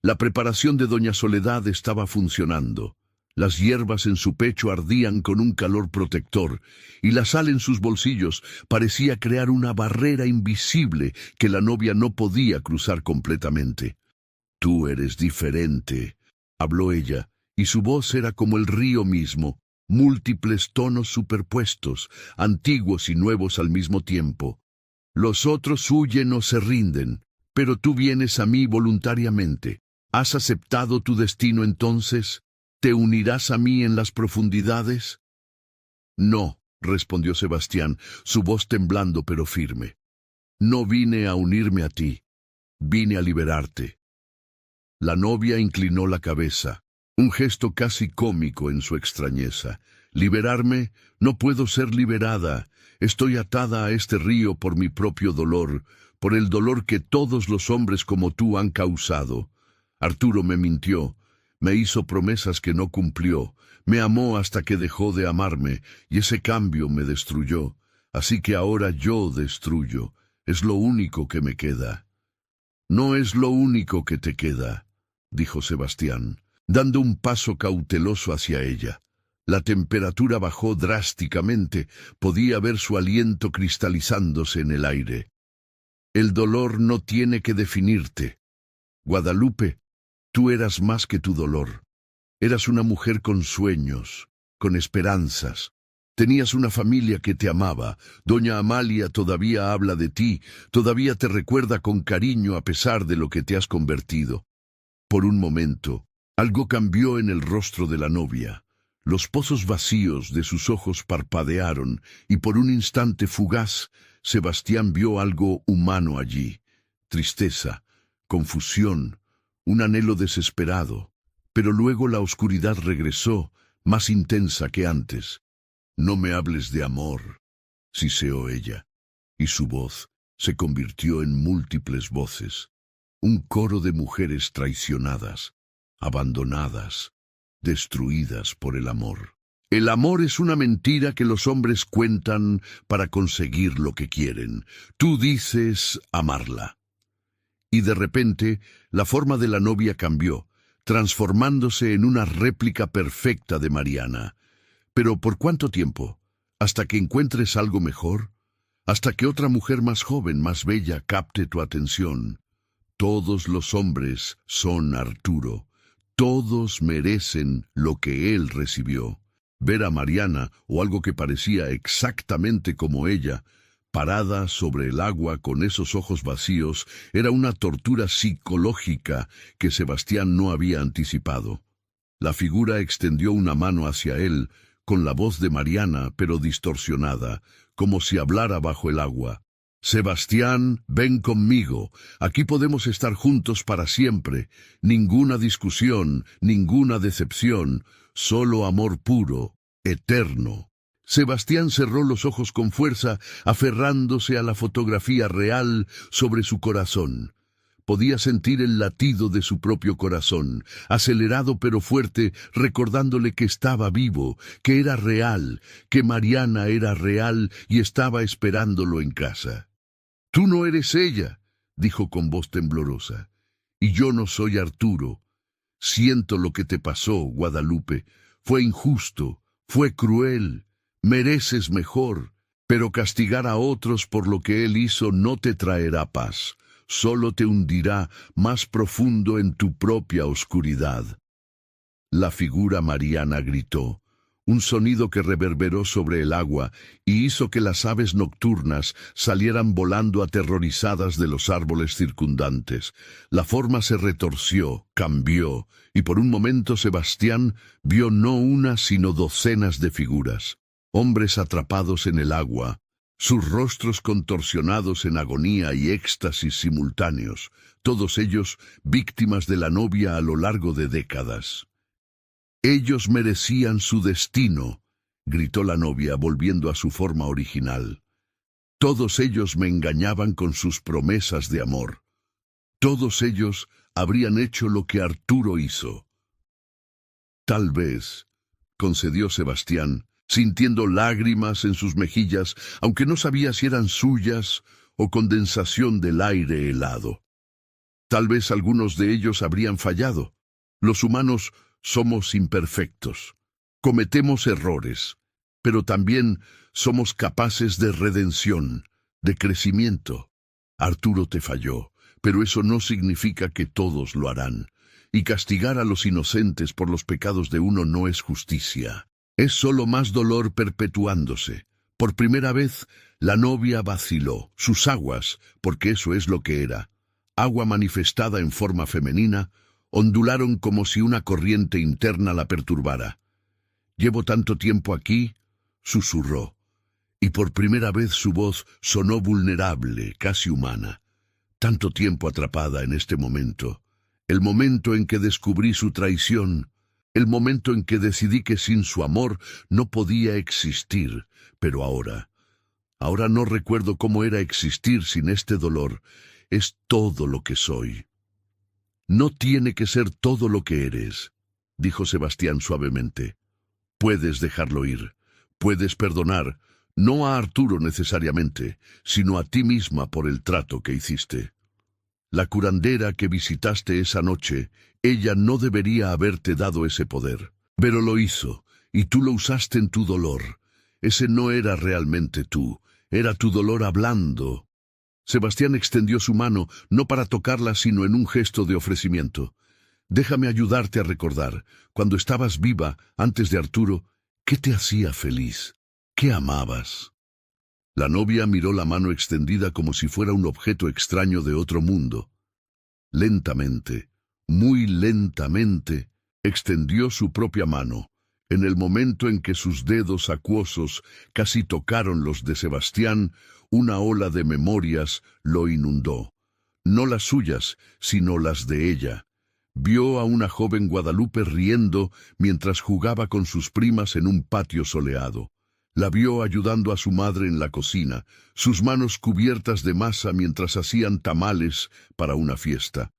La preparación de doña Soledad estaba funcionando. Las hierbas en su pecho ardían con un calor protector, y la sal en sus bolsillos parecía crear una barrera invisible que la novia no podía cruzar completamente. «Tú eres diferente», habló ella, y su voz era como el río mismo, múltiples tonos superpuestos, antiguos y nuevos al mismo tiempo. Los otros huyen o se rinden, pero tú vienes a mí voluntariamente. ¿Has aceptado tu destino entonces? ¿Te unirás a mí en las profundidades? No, respondió Sebastián, su voz temblando pero firme. No vine a unirme a ti, vine a liberarte. La novia inclinó la cabeza, un gesto casi cómico en su extrañeza. ¿Liberarme? No puedo ser liberada. Estoy atada a este río por mi propio dolor, por el dolor que todos los hombres como tú han causado. Arturo me mintió, me hizo promesas que no cumplió, me amó hasta que dejó de amarme, y ese cambio me destruyó. Así que ahora yo destruyo, es lo único que me queda. No es lo único que te queda, dijo Sebastián, dando un paso cauteloso hacia ella. La temperatura bajó drásticamente, podía ver su aliento cristalizándose en el aire. El dolor no tiene que definirte. Guadalupe, tú eras más que tu dolor. Eras una mujer con sueños, con esperanzas. Tenías una familia que te amaba. Doña Amalia todavía habla de ti, todavía te recuerda con cariño a pesar de lo que te has convertido. Por un momento, algo cambió en el rostro de la novia. Los pozos vacíos de sus ojos parpadearon, y por un instante fugaz, Sebastián vio algo humano allí. Tristeza, confusión, un anhelo desesperado. Pero luego la oscuridad regresó, más intensa que antes. «No me hables de amor», siseó ella, y su voz se convirtió en múltiples voces. Un coro de mujeres traicionadas, abandonadas, destruidas por el amor. El amor es una mentira que los hombres cuentan para conseguir lo que quieren. Tú dices amarla. Y de repente, la forma de la novia cambió, transformándose en una réplica perfecta de Mariana. ¿Pero por cuánto tiempo? ¿Hasta que encuentres algo mejor? ¿Hasta que otra mujer más joven, más bella, capte tu atención? Todos los hombres son Arturo. Todos merecen lo que él recibió. Ver a Mariana, o algo que parecía exactamente como ella, parada sobre el agua con esos ojos vacíos, era una tortura psicológica que Sebastián no había anticipado. La figura extendió una mano hacia él, con la voz de Mariana, pero distorsionada, como si hablara bajo el agua. «Sebastián, ven conmigo. Aquí podemos estar juntos para siempre. Ninguna discusión, ninguna decepción, solo amor puro, eterno». Sebastián cerró los ojos con fuerza, aferrándose a la fotografía real sobre su corazón. Podía sentir el latido de su propio corazón, acelerado pero fuerte, recordándole que estaba vivo, que era real, que Mariana era real y estaba esperándolo en casa. «Tú no eres ella», dijo con voz temblorosa, «y yo no soy Arturo. Siento lo que te pasó, Guadalupe. Fue injusto, fue cruel. Mereces mejor, pero castigar a otros por lo que él hizo no te traerá paz. Solo te hundirá más profundo en tu propia oscuridad». La figura mariana gritó, un sonido que reverberó sobre el agua y hizo que las aves nocturnas salieran volando aterrorizadas de los árboles circundantes. La forma se retorció, cambió, y por un momento Sebastián vio no una sino docenas de figuras. Hombres atrapados en el agua, sus rostros contorsionados en agonía y éxtasis simultáneos, todos ellos víctimas de la novia a lo largo de décadas. «Ellos merecían su destino», gritó la novia volviendo a su forma original. «Todos ellos me engañaban con sus promesas de amor. Todos ellos habrían hecho lo que Arturo hizo». «Tal vez», concedió Sebastián, sintiendo lágrimas en sus mejillas, aunque no sabía si eran suyas o condensación del aire helado. «Tal vez algunos de ellos habrían fallado. Los humanos somos imperfectos. Cometemos errores, pero también somos capaces de redención, de crecimiento. Arturo te falló, pero eso no significa que todos lo harán. Y castigar a los inocentes por los pecados de uno no es justicia. Es solo más dolor perpetuándose. Por primera vez, la novia vaciló. Sus aguas, porque eso es lo que era, agua manifestada en forma femenina, ondularon como si una corriente interna la perturbara. «Llevo tanto tiempo aquí», susurró, y por primera vez su voz sonó vulnerable, casi humana. «Tanto tiempo atrapada en este momento, el momento en que descubrí su traición, el momento en que decidí que sin su amor no podía existir, pero ahora no recuerdo cómo era existir sin este dolor. Es todo lo que soy». «No tiene que ser todo lo que eres», dijo Sebastián suavemente. «Puedes dejarlo ir, puedes perdonar, no a Arturo necesariamente, sino a ti misma por el trato que hiciste. La curandera que visitaste esa noche, ella no debería haberte dado ese poder, pero lo hizo, y tú lo usaste en tu dolor. Ese no era realmente tú, era tu dolor hablando». Sebastián extendió su mano, no para tocarla, sino en un gesto de ofrecimiento. «Déjame ayudarte a recordar, cuando estabas viva, antes de Arturo, ¿qué te hacía feliz? ¿Qué amabas?» La novia miró la mano extendida como si fuera un objeto extraño de otro mundo. Lentamente, muy lentamente, extendió su propia mano. En el momento en que sus dedos acuosos casi tocaron los de Sebastián, una ola de memorias lo inundó. No las suyas, sino las de ella. Vio a una joven Guadalupe riendo mientras jugaba con sus primas en un patio soleado. La vio ayudando a su madre en la cocina, sus manos cubiertas de masa mientras hacían tamales para una fiesta.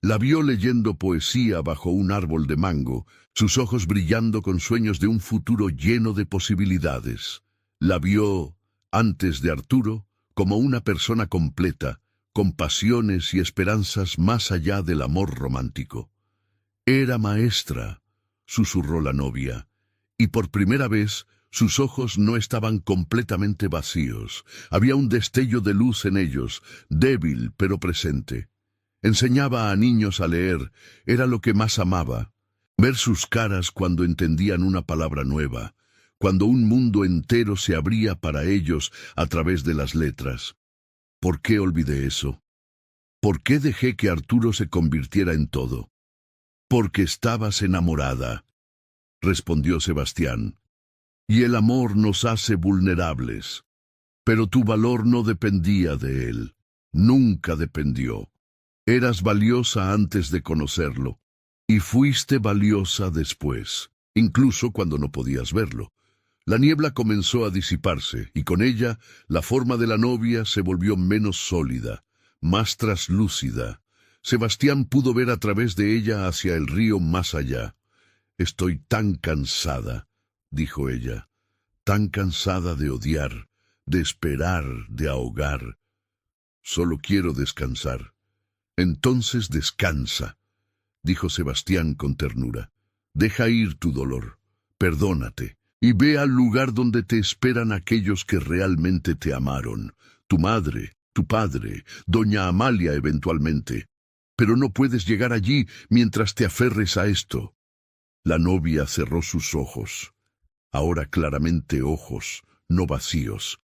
La vio leyendo poesía bajo un árbol de mango, sus ojos brillando con sueños de un futuro lleno de posibilidades. La vio, antes de Arturo, como una persona completa, con pasiones y esperanzas más allá del amor romántico. «Era maestra», susurró la novia, y por primera vez sus ojos no estaban completamente vacíos. Había un destello de luz en ellos, débil pero presente. Enseñaba a niños a leer, era lo que más amaba. Ver sus caras cuando entendían una palabra nueva, cuando un mundo entero se abría para ellos a través de las letras. ¿Por qué olvidé eso? ¿Por qué dejé que Arturo se convirtiera en todo? Porque estabas enamorada, respondió Sebastián. Y el amor nos hace vulnerables. Pero tu valor no dependía de él. Nunca dependió. Eras valiosa antes de conocerlo. Y fuiste valiosa después, incluso cuando no podías verlo. La niebla comenzó a disiparse, y con ella la forma de la novia se volvió menos sólida, más traslúcida. Sebastián pudo ver a través de ella hacia el río más allá. «Estoy tan cansada», dijo ella, «tan cansada de odiar, de esperar, de ahogar. Solo quiero descansar». «Entonces descansa», dijo Sebastián con ternura. «Deja ir tu dolor, perdónate, y ve al lugar donde te esperan aquellos que realmente te amaron, tu madre, tu padre, doña Amalia eventualmente. Pero no puedes llegar allí mientras te aferres a esto». La novia cerró sus ojos, ahora claramente ojos, no vacíos,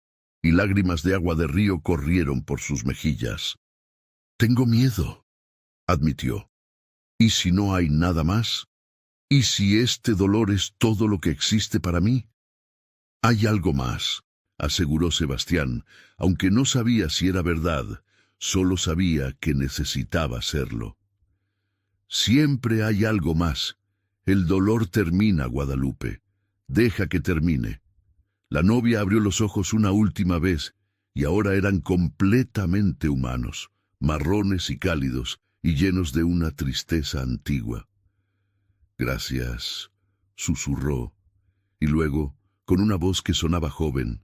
y lágrimas de agua de río corrieron por sus mejillas. «Tengo miedo», admitió. «¿Y si no hay nada más? ¿Y si este dolor es todo lo que existe para mí?» «Hay algo más», aseguró Sebastián, aunque no sabía si era verdad, solo sabía que necesitaba serlo. «Siempre hay algo más. El dolor termina, Guadalupe. Deja que termine». La novia abrió los ojos una última vez, y ahora eran completamente humanos, marrones y cálidos, y llenos de una tristeza antigua. «Gracias», susurró, y luego, con una voz que sonaba joven,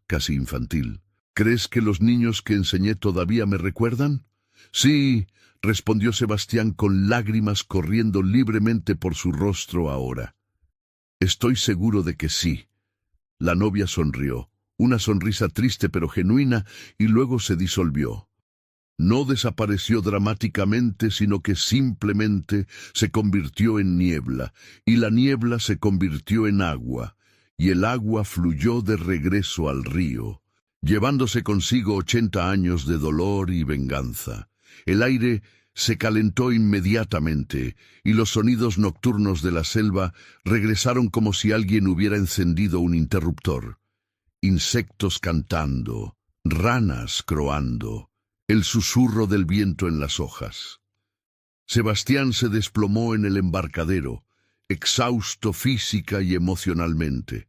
casi infantil, «¿Crees que los niños que enseñé todavía me recuerdan?» «Sí», respondió Sebastián con lágrimas corriendo libremente por su rostro ahora. «Estoy seguro de que sí». La novia sonrió, una sonrisa triste pero genuina, y luego se disolvió. No desapareció dramáticamente, sino que simplemente se convirtió en niebla, y la niebla se convirtió en agua, y el agua fluyó de regreso al río, llevándose consigo 80 años de dolor y venganza. El aire se calentó inmediatamente, y los sonidos nocturnos de la selva regresaron como si alguien hubiera encendido un interruptor. Insectos cantando, ranas croando, el susurro del viento en las hojas. Sebastián se desplomó en el embarcadero, exhausto física y emocionalmente.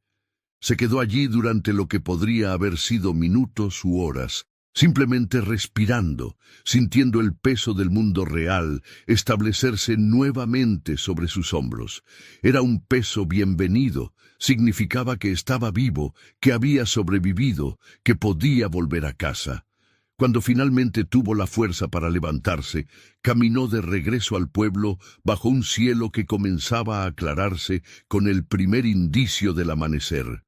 Se quedó allí durante lo que podría haber sido minutos u horas, simplemente respirando, sintiendo el peso del mundo real establecerse nuevamente sobre sus hombros. Era un peso bienvenido, significaba que estaba vivo, que había sobrevivido, que podía volver a casa. Cuando finalmente tuvo la fuerza para levantarse, caminó de regreso al pueblo bajo un cielo que comenzaba a aclararse con el primer indicio del amanecer.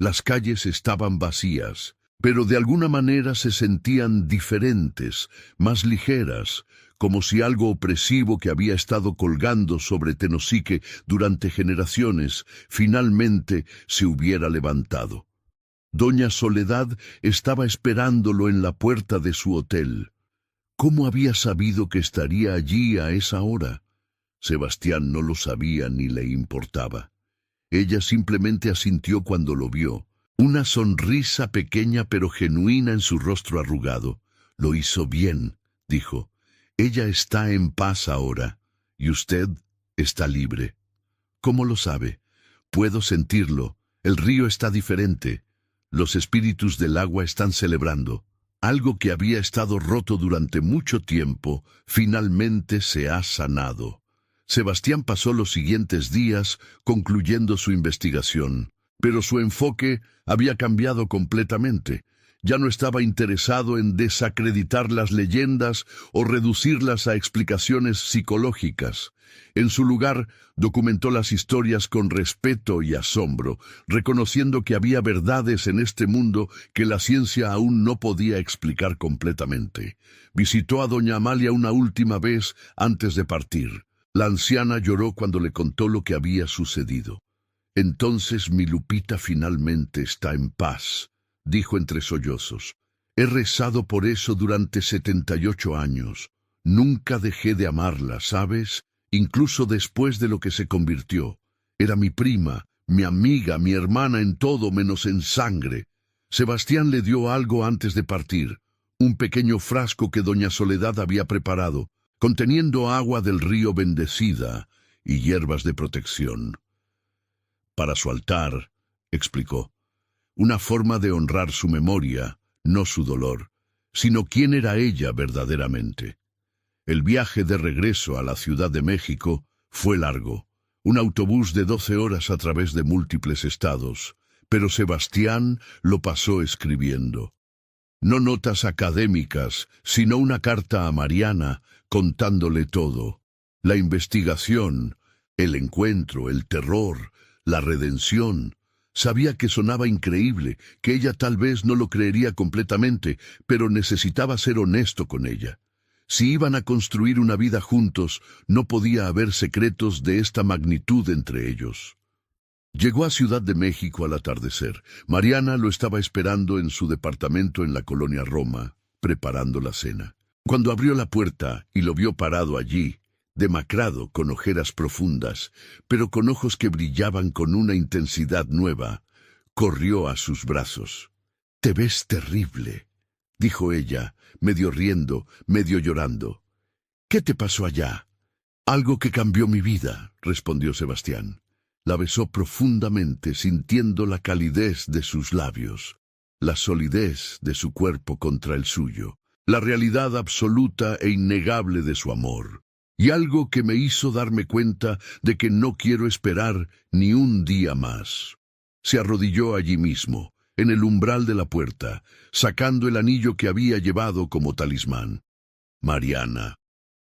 Las calles estaban vacías, pero de alguna manera se sentían diferentes, más ligeras, como si algo opresivo que había estado colgando sobre Tenosique durante generaciones finalmente se hubiera levantado. Doña Soledad estaba esperándolo en la puerta de su hotel. ¿Cómo había sabido que estaría allí a esa hora? Sebastián no lo sabía ni le importaba. Ella simplemente asintió cuando lo vio. Una sonrisa pequeña pero genuina en su rostro arrugado. «Lo hizo bien», dijo. «Ella está en paz ahora, y usted está libre». «¿Cómo lo sabe?» «Puedo sentirlo. El río está diferente. Los espíritus del agua están celebrando. Algo que había estado roto durante mucho tiempo, finalmente se ha sanado». Sebastián pasó los siguientes días concluyendo su investigación, pero su enfoque había cambiado completamente. Ya no estaba interesado en desacreditar las leyendas o reducirlas a explicaciones psicológicas. En su lugar, documentó las historias con respeto y asombro, reconociendo que había verdades en este mundo que la ciencia aún no podía explicar completamente. Visitó a doña Amalia una última vez antes de partir. La anciana lloró cuando le contó lo que había sucedido. Entonces mi Lupita finalmente está en paz, dijo entre sollozos. He rezado por eso durante 78 años. Nunca dejé de amarla, ¿sabes? Incluso después de lo que se convirtió. Era mi prima, mi amiga, mi hermana en todo menos en sangre. Sebastián le dio algo antes de partir, un pequeño frasco que doña Soledad había preparado, conteniendo agua del río bendecida y hierbas de protección. Para su altar, explicó, una forma de honrar su memoria, no su dolor, sino quién era ella verdaderamente. El viaje de regreso a la Ciudad de México fue largo, un autobús de 12 horas a través de múltiples estados, pero Sebastián lo pasó escribiendo. No notas académicas, sino una carta a Mariana contándole todo. La investigación, el encuentro, el terror, la redención. Sabía que sonaba increíble, que ella tal vez no lo creería completamente, pero necesitaba ser honesto con ella. Si iban a construir una vida juntos, no podía haber secretos de esta magnitud entre ellos. Llegó a Ciudad de México al atardecer. Mariana lo estaba esperando en su departamento en la colonia Roma, preparando la cena. Cuando abrió la puerta y lo vio parado allí, demacrado, con ojeras profundas, pero con ojos que brillaban con una intensidad nueva, corrió a sus brazos. «Te ves terrible», dijo ella, medio riendo, medio llorando. «¿Qué te pasó allá?» «Algo que cambió mi vida», respondió Sebastián. La besó profundamente, sintiendo la calidez de sus labios, la solidez de su cuerpo contra el suyo, la realidad absoluta e innegable de su amor, y algo que me hizo darme cuenta de que no quiero esperar ni un día más. Se arrodilló allí mismo, en el umbral de la puerta, sacando el anillo que había llevado como talismán. «Mariana,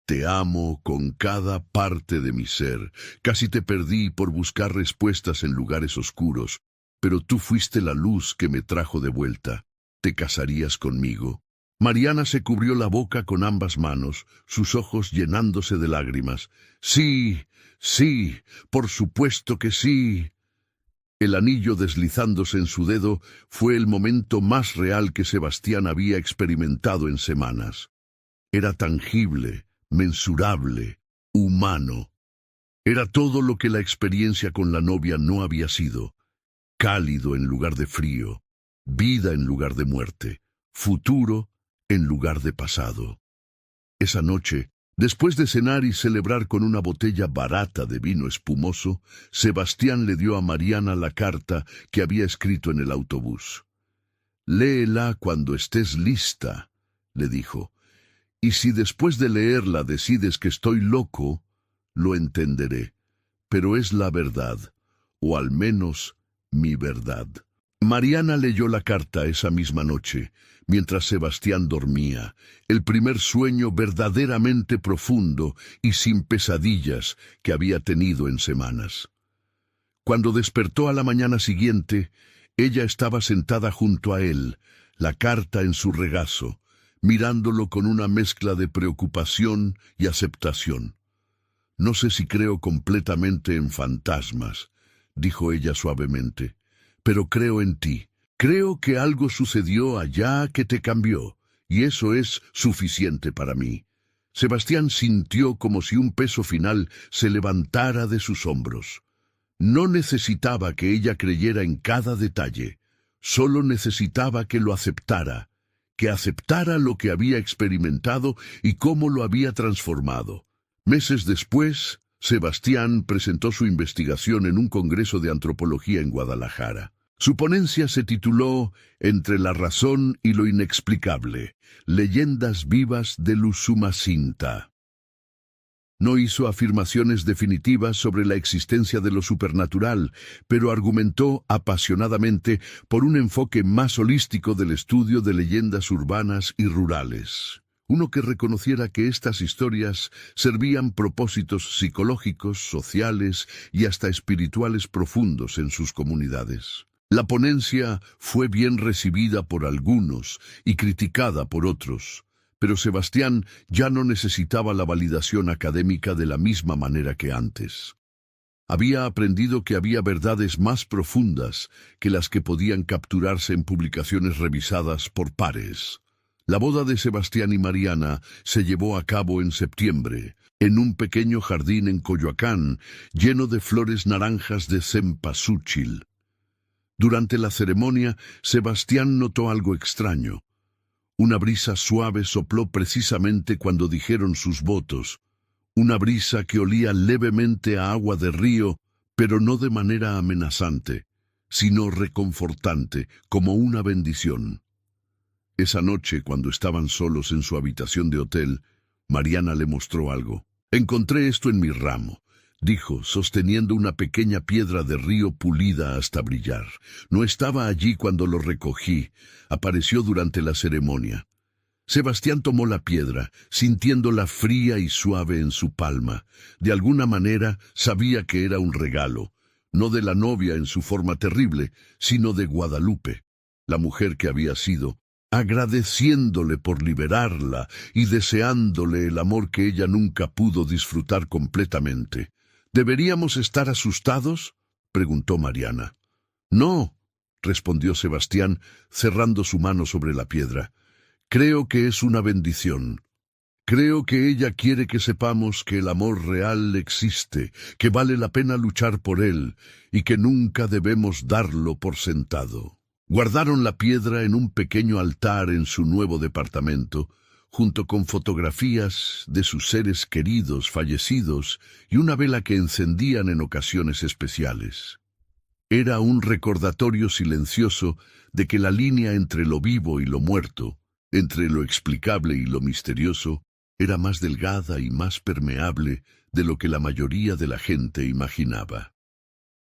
te amo con cada parte de mi ser. Casi te perdí por buscar respuestas en lugares oscuros, pero tú fuiste la luz que me trajo de vuelta. ¿Te casarías conmigo?» Mariana se cubrió la boca con ambas manos, sus ojos llenándose de lágrimas. «Sí, sí, por supuesto que sí». El anillo deslizándose en su dedo fue el momento más real que Sebastián había experimentado en semanas. Era tangible, mensurable, humano. Era todo lo que la experiencia con la novia no había sido. Cálido en lugar de frío, vida en lugar de muerte, futuro en lugar de pasado. Esa noche, después de cenar y celebrar con una botella barata de vino espumoso, Sebastián le dio a Mariana la carta que había escrito en el autobús. «Léela cuando estés lista», le dijo. «Y si después de leerla decides que estoy loco, lo entenderé. Pero es la verdad, o al menos mi verdad». Mariana leyó la carta esa misma noche, mientras Sebastián dormía, el primer sueño verdaderamente profundo y sin pesadillas que había tenido en semanas. Cuando despertó a la mañana siguiente, ella estaba sentada junto a él, la carta en su regazo, mirándolo con una mezcla de preocupación y aceptación. «No sé si creo completamente en fantasmas», dijo ella suavemente, «pero creo en ti. Creo que algo sucedió allá que te cambió, y eso es suficiente para mí». Sebastián sintió como si un peso final se levantara de sus hombros. No necesitaba que ella creyera en cada detalle, solo necesitaba que lo aceptara, que aceptara lo que había experimentado y cómo lo había transformado. Meses después, Sebastián presentó su investigación en un congreso de antropología en Guadalajara. Su ponencia se tituló «Entre la razón y lo inexplicable, leyendas vivas del Usumacinta». No hizo afirmaciones definitivas sobre la existencia de lo supernatural, pero argumentó apasionadamente por un enfoque más holístico del estudio de leyendas urbanas y rurales. Uno que reconociera que estas historias servían propósitos psicológicos, sociales y hasta espirituales profundos en sus comunidades. La ponencia fue bien recibida por algunos y criticada por otros, pero Sebastián ya no necesitaba la validación académica de la misma manera que antes. Había aprendido que había verdades más profundas que las que podían capturarse en publicaciones revisadas por pares. La boda de Sebastián y Mariana se llevó a cabo en septiembre, en un pequeño jardín en Coyoacán, lleno de flores naranjas de cempasúchil. Durante la ceremonia, Sebastián notó algo extraño. Una brisa suave sopló precisamente cuando dijeron sus votos, una brisa que olía levemente a agua de río, pero no de manera amenazante, sino reconfortante, como una bendición. Esa noche, cuando estaban solos en su habitación de hotel, Mariana le mostró algo. «Encontré esto en mi ramo», dijo, sosteniendo una pequeña piedra de río pulida hasta brillar. «No estaba allí cuando lo recogí, apareció durante la ceremonia». Sebastián tomó la piedra, sintiéndola fría y suave en su palma. De alguna manera sabía que era un regalo, no de la novia en su forma terrible, sino de Guadalupe, la mujer que había sido, agradeciéndole por liberarla y deseándole el amor que ella nunca pudo disfrutar completamente. ¿Deberíamos estar asustados?, preguntó Mariana. «No», respondió Sebastián, cerrando su mano sobre la piedra. «Creo que es una bendición. Creo que ella quiere que sepamos que el amor real existe, que vale la pena luchar por él y que nunca debemos darlo por sentado». Guardaron la piedra en un pequeño altar en su nuevo departamento, junto con fotografías de sus seres queridos fallecidos y una vela que encendían en ocasiones especiales. Era un recordatorio silencioso de que la línea entre lo vivo y lo muerto, entre lo explicable y lo misterioso, era más delgada y más permeable de lo que la mayoría de la gente imaginaba.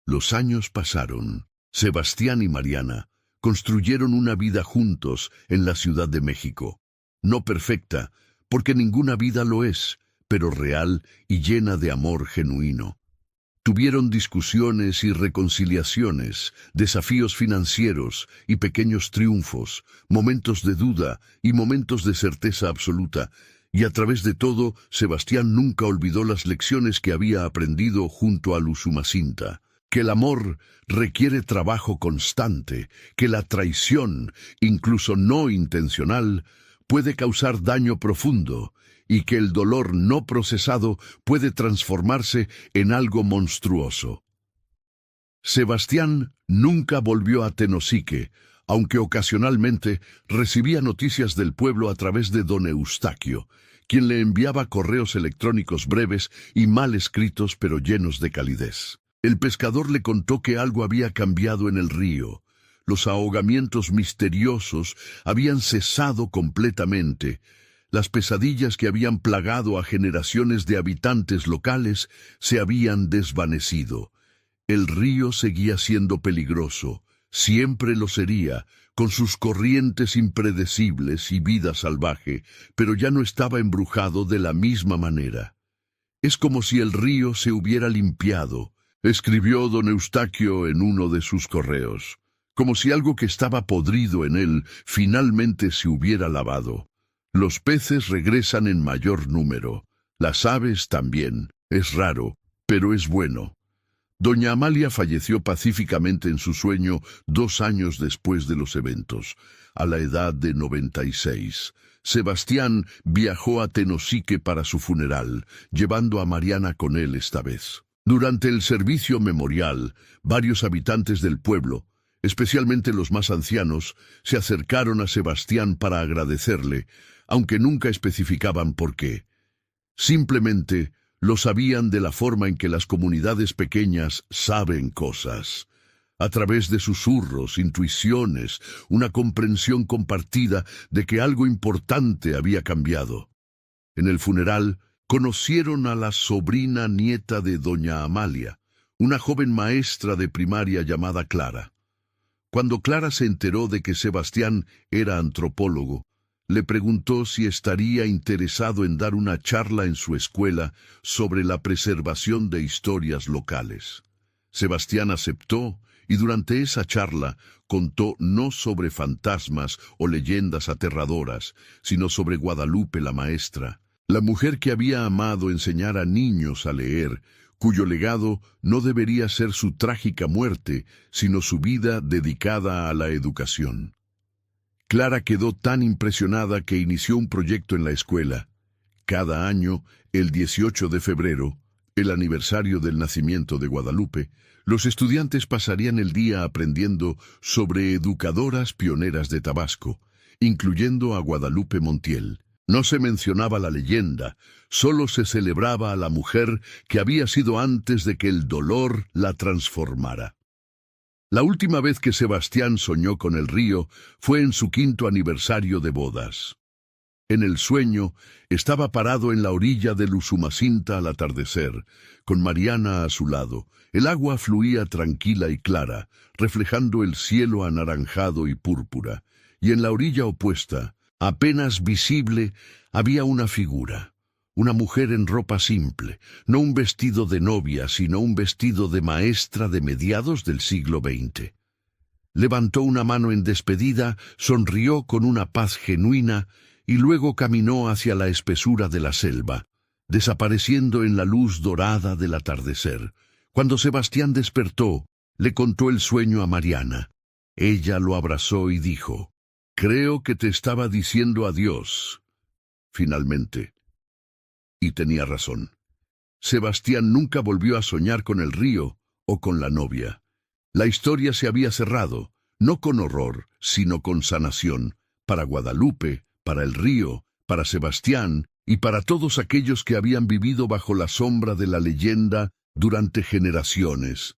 Los años pasaron. Sebastián y Mariana construyeron una vida juntos en la Ciudad de México. No perfecta, porque ninguna vida lo es, pero real y llena de amor genuino. Tuvieron discusiones y reconciliaciones, desafíos financieros y pequeños triunfos, momentos de duda y momentos de certeza absoluta, y a través de todo, Sebastián nunca olvidó las lecciones que había aprendido junto a Usumacinta. Que el amor requiere trabajo constante, que la traición, incluso no intencional, puede causar daño profundo, y que el dolor no procesado puede transformarse en algo monstruoso. Sebastián nunca volvió a Tenosique, aunque ocasionalmente recibía noticias del pueblo a través de don Eustaquio, quien le enviaba correos electrónicos breves y mal escritos pero llenos de calidez. El pescador le contó que algo había cambiado en el río. Los ahogamientos misteriosos habían cesado completamente. Las pesadillas que habían plagado a generaciones de habitantes locales se habían desvanecido. El río seguía siendo peligroso, siempre lo sería, con sus corrientes impredecibles y vida salvaje, pero ya no estaba embrujado de la misma manera. Es como si el río se hubiera limpiado, escribió don Eustaquio en uno de sus correos, como si algo que estaba podrido en él finalmente se hubiera lavado. Los peces regresan en mayor número, las aves también. Es raro, pero es bueno. Doña Amalia falleció pacíficamente en su sueño 2 años después de los eventos, a la edad de 96. Sebastián viajó a Tenosique para su funeral, llevando a Mariana con él esta vez. Durante el servicio memorial, varios habitantes del pueblo, especialmente los más ancianos, se acercaron a Sebastián para agradecerle, aunque nunca especificaban por qué. Simplemente lo sabían de la forma en que las comunidades pequeñas saben cosas. A través de susurros, intuiciones, una comprensión compartida de que algo importante había cambiado. En el funeral, conocieron a la sobrina nieta de doña Amalia, una joven maestra de primaria llamada Clara. Cuando Clara se enteró de que Sebastián era antropólogo, le preguntó si estaría interesado en dar una charla en su escuela sobre la preservación de historias locales. Sebastián aceptó y durante esa charla contó no sobre fantasmas o leyendas aterradoras, sino sobre Guadalupe la maestra, la mujer que había amado enseñar a niños a leer, cuyo legado no debería ser su trágica muerte, sino su vida dedicada a la educación. Clara quedó tan impresionada que inició un proyecto en la escuela. Cada año, el 18 de febrero, el aniversario del nacimiento de Guadalupe, los estudiantes pasarían el día aprendiendo sobre educadoras pioneras de Tabasco, incluyendo a Guadalupe Montiel. No se mencionaba la leyenda, solo se celebraba a la mujer que había sido antes de que el dolor la transformara. La última vez que Sebastián soñó con el río fue en su 5º aniversario de bodas. En el sueño, estaba parado en la orilla del Usumacinta al atardecer, con Mariana a su lado. El agua fluía tranquila y clara, reflejando el cielo anaranjado y púrpura, y en la orilla opuesta, apenas visible, había una figura. Una mujer en ropa simple, no un vestido de novia, sino un vestido de maestra de mediados del siglo XX. Levantó una mano en despedida, sonrió con una paz genuina y luego caminó hacia la espesura de la selva, desapareciendo en la luz dorada del atardecer. Cuando Sebastián despertó, le contó el sueño a Mariana. Ella lo abrazó y dijo: «Creo que te estaba diciendo adiós». Finalmente. Y tenía razón. Sebastián nunca volvió a soñar con el río o con la novia. La historia se había cerrado, no con horror, sino con sanación, para Guadalupe, para el río, para Sebastián y para todos aquellos que habían vivido bajo la sombra de la leyenda durante generaciones.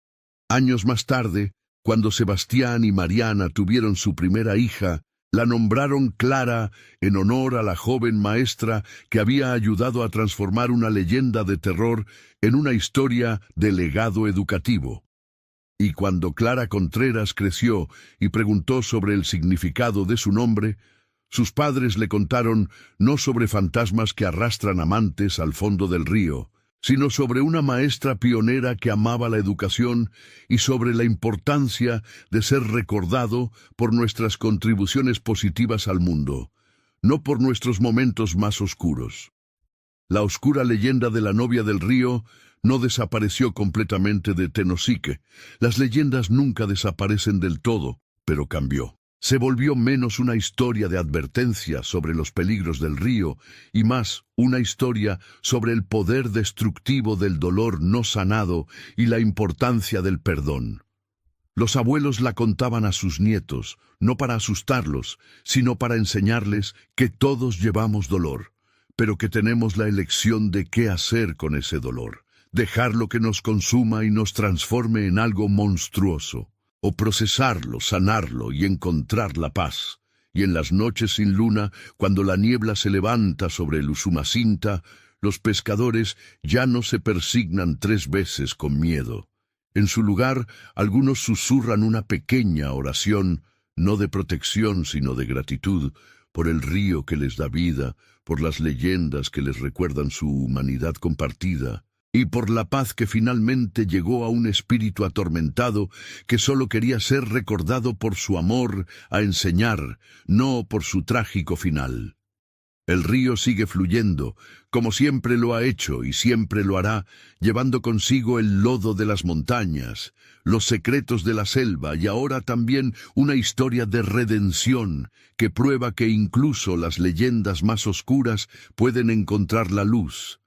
Años más tarde, cuando Sebastián y Mariana tuvieron su primera hija, la nombraron Clara en honor a la joven maestra que había ayudado a transformar una leyenda de terror en una historia de legado educativo. Y cuando Clara Contreras creció y preguntó sobre el significado de su nombre, sus padres le contaron no sobre fantasmas que arrastran amantes al fondo del río, sino sobre una maestra pionera que amaba la educación y sobre la importancia de ser recordado por nuestras contribuciones positivas al mundo, no por nuestros momentos más oscuros. La oscura leyenda de la novia del río no desapareció completamente de Tenosique. Las leyendas nunca desaparecen del todo, pero cambió. Se volvió menos una historia de advertencia sobre los peligros del río y más una historia sobre el poder destructivo del dolor no sanado y la importancia del perdón. Los abuelos la contaban a sus nietos, no para asustarlos, sino para enseñarles que todos llevamos dolor, pero que tenemos la elección de qué hacer con ese dolor, dejarlo que nos consuma y nos transforme en algo monstruoso, o procesarlo, sanarlo y encontrar la paz. Y en las noches sin luna, cuando la niebla se levanta sobre el Usumacinta, los pescadores ya no se persignan 3 veces con miedo. En su lugar, algunos susurran una pequeña oración, no de protección sino de gratitud, por el río que les da vida, por las leyendas que les recuerdan su humanidad compartida, y por la paz que finalmente llegó a un espíritu atormentado que solo quería ser recordado por su amor a enseñar, no por su trágico final. El río sigue fluyendo, como siempre lo ha hecho y siempre lo hará, llevando consigo el lodo de las montañas, los secretos de la selva y ahora también una historia de redención que prueba que incluso las leyendas más oscuras pueden encontrar la luz.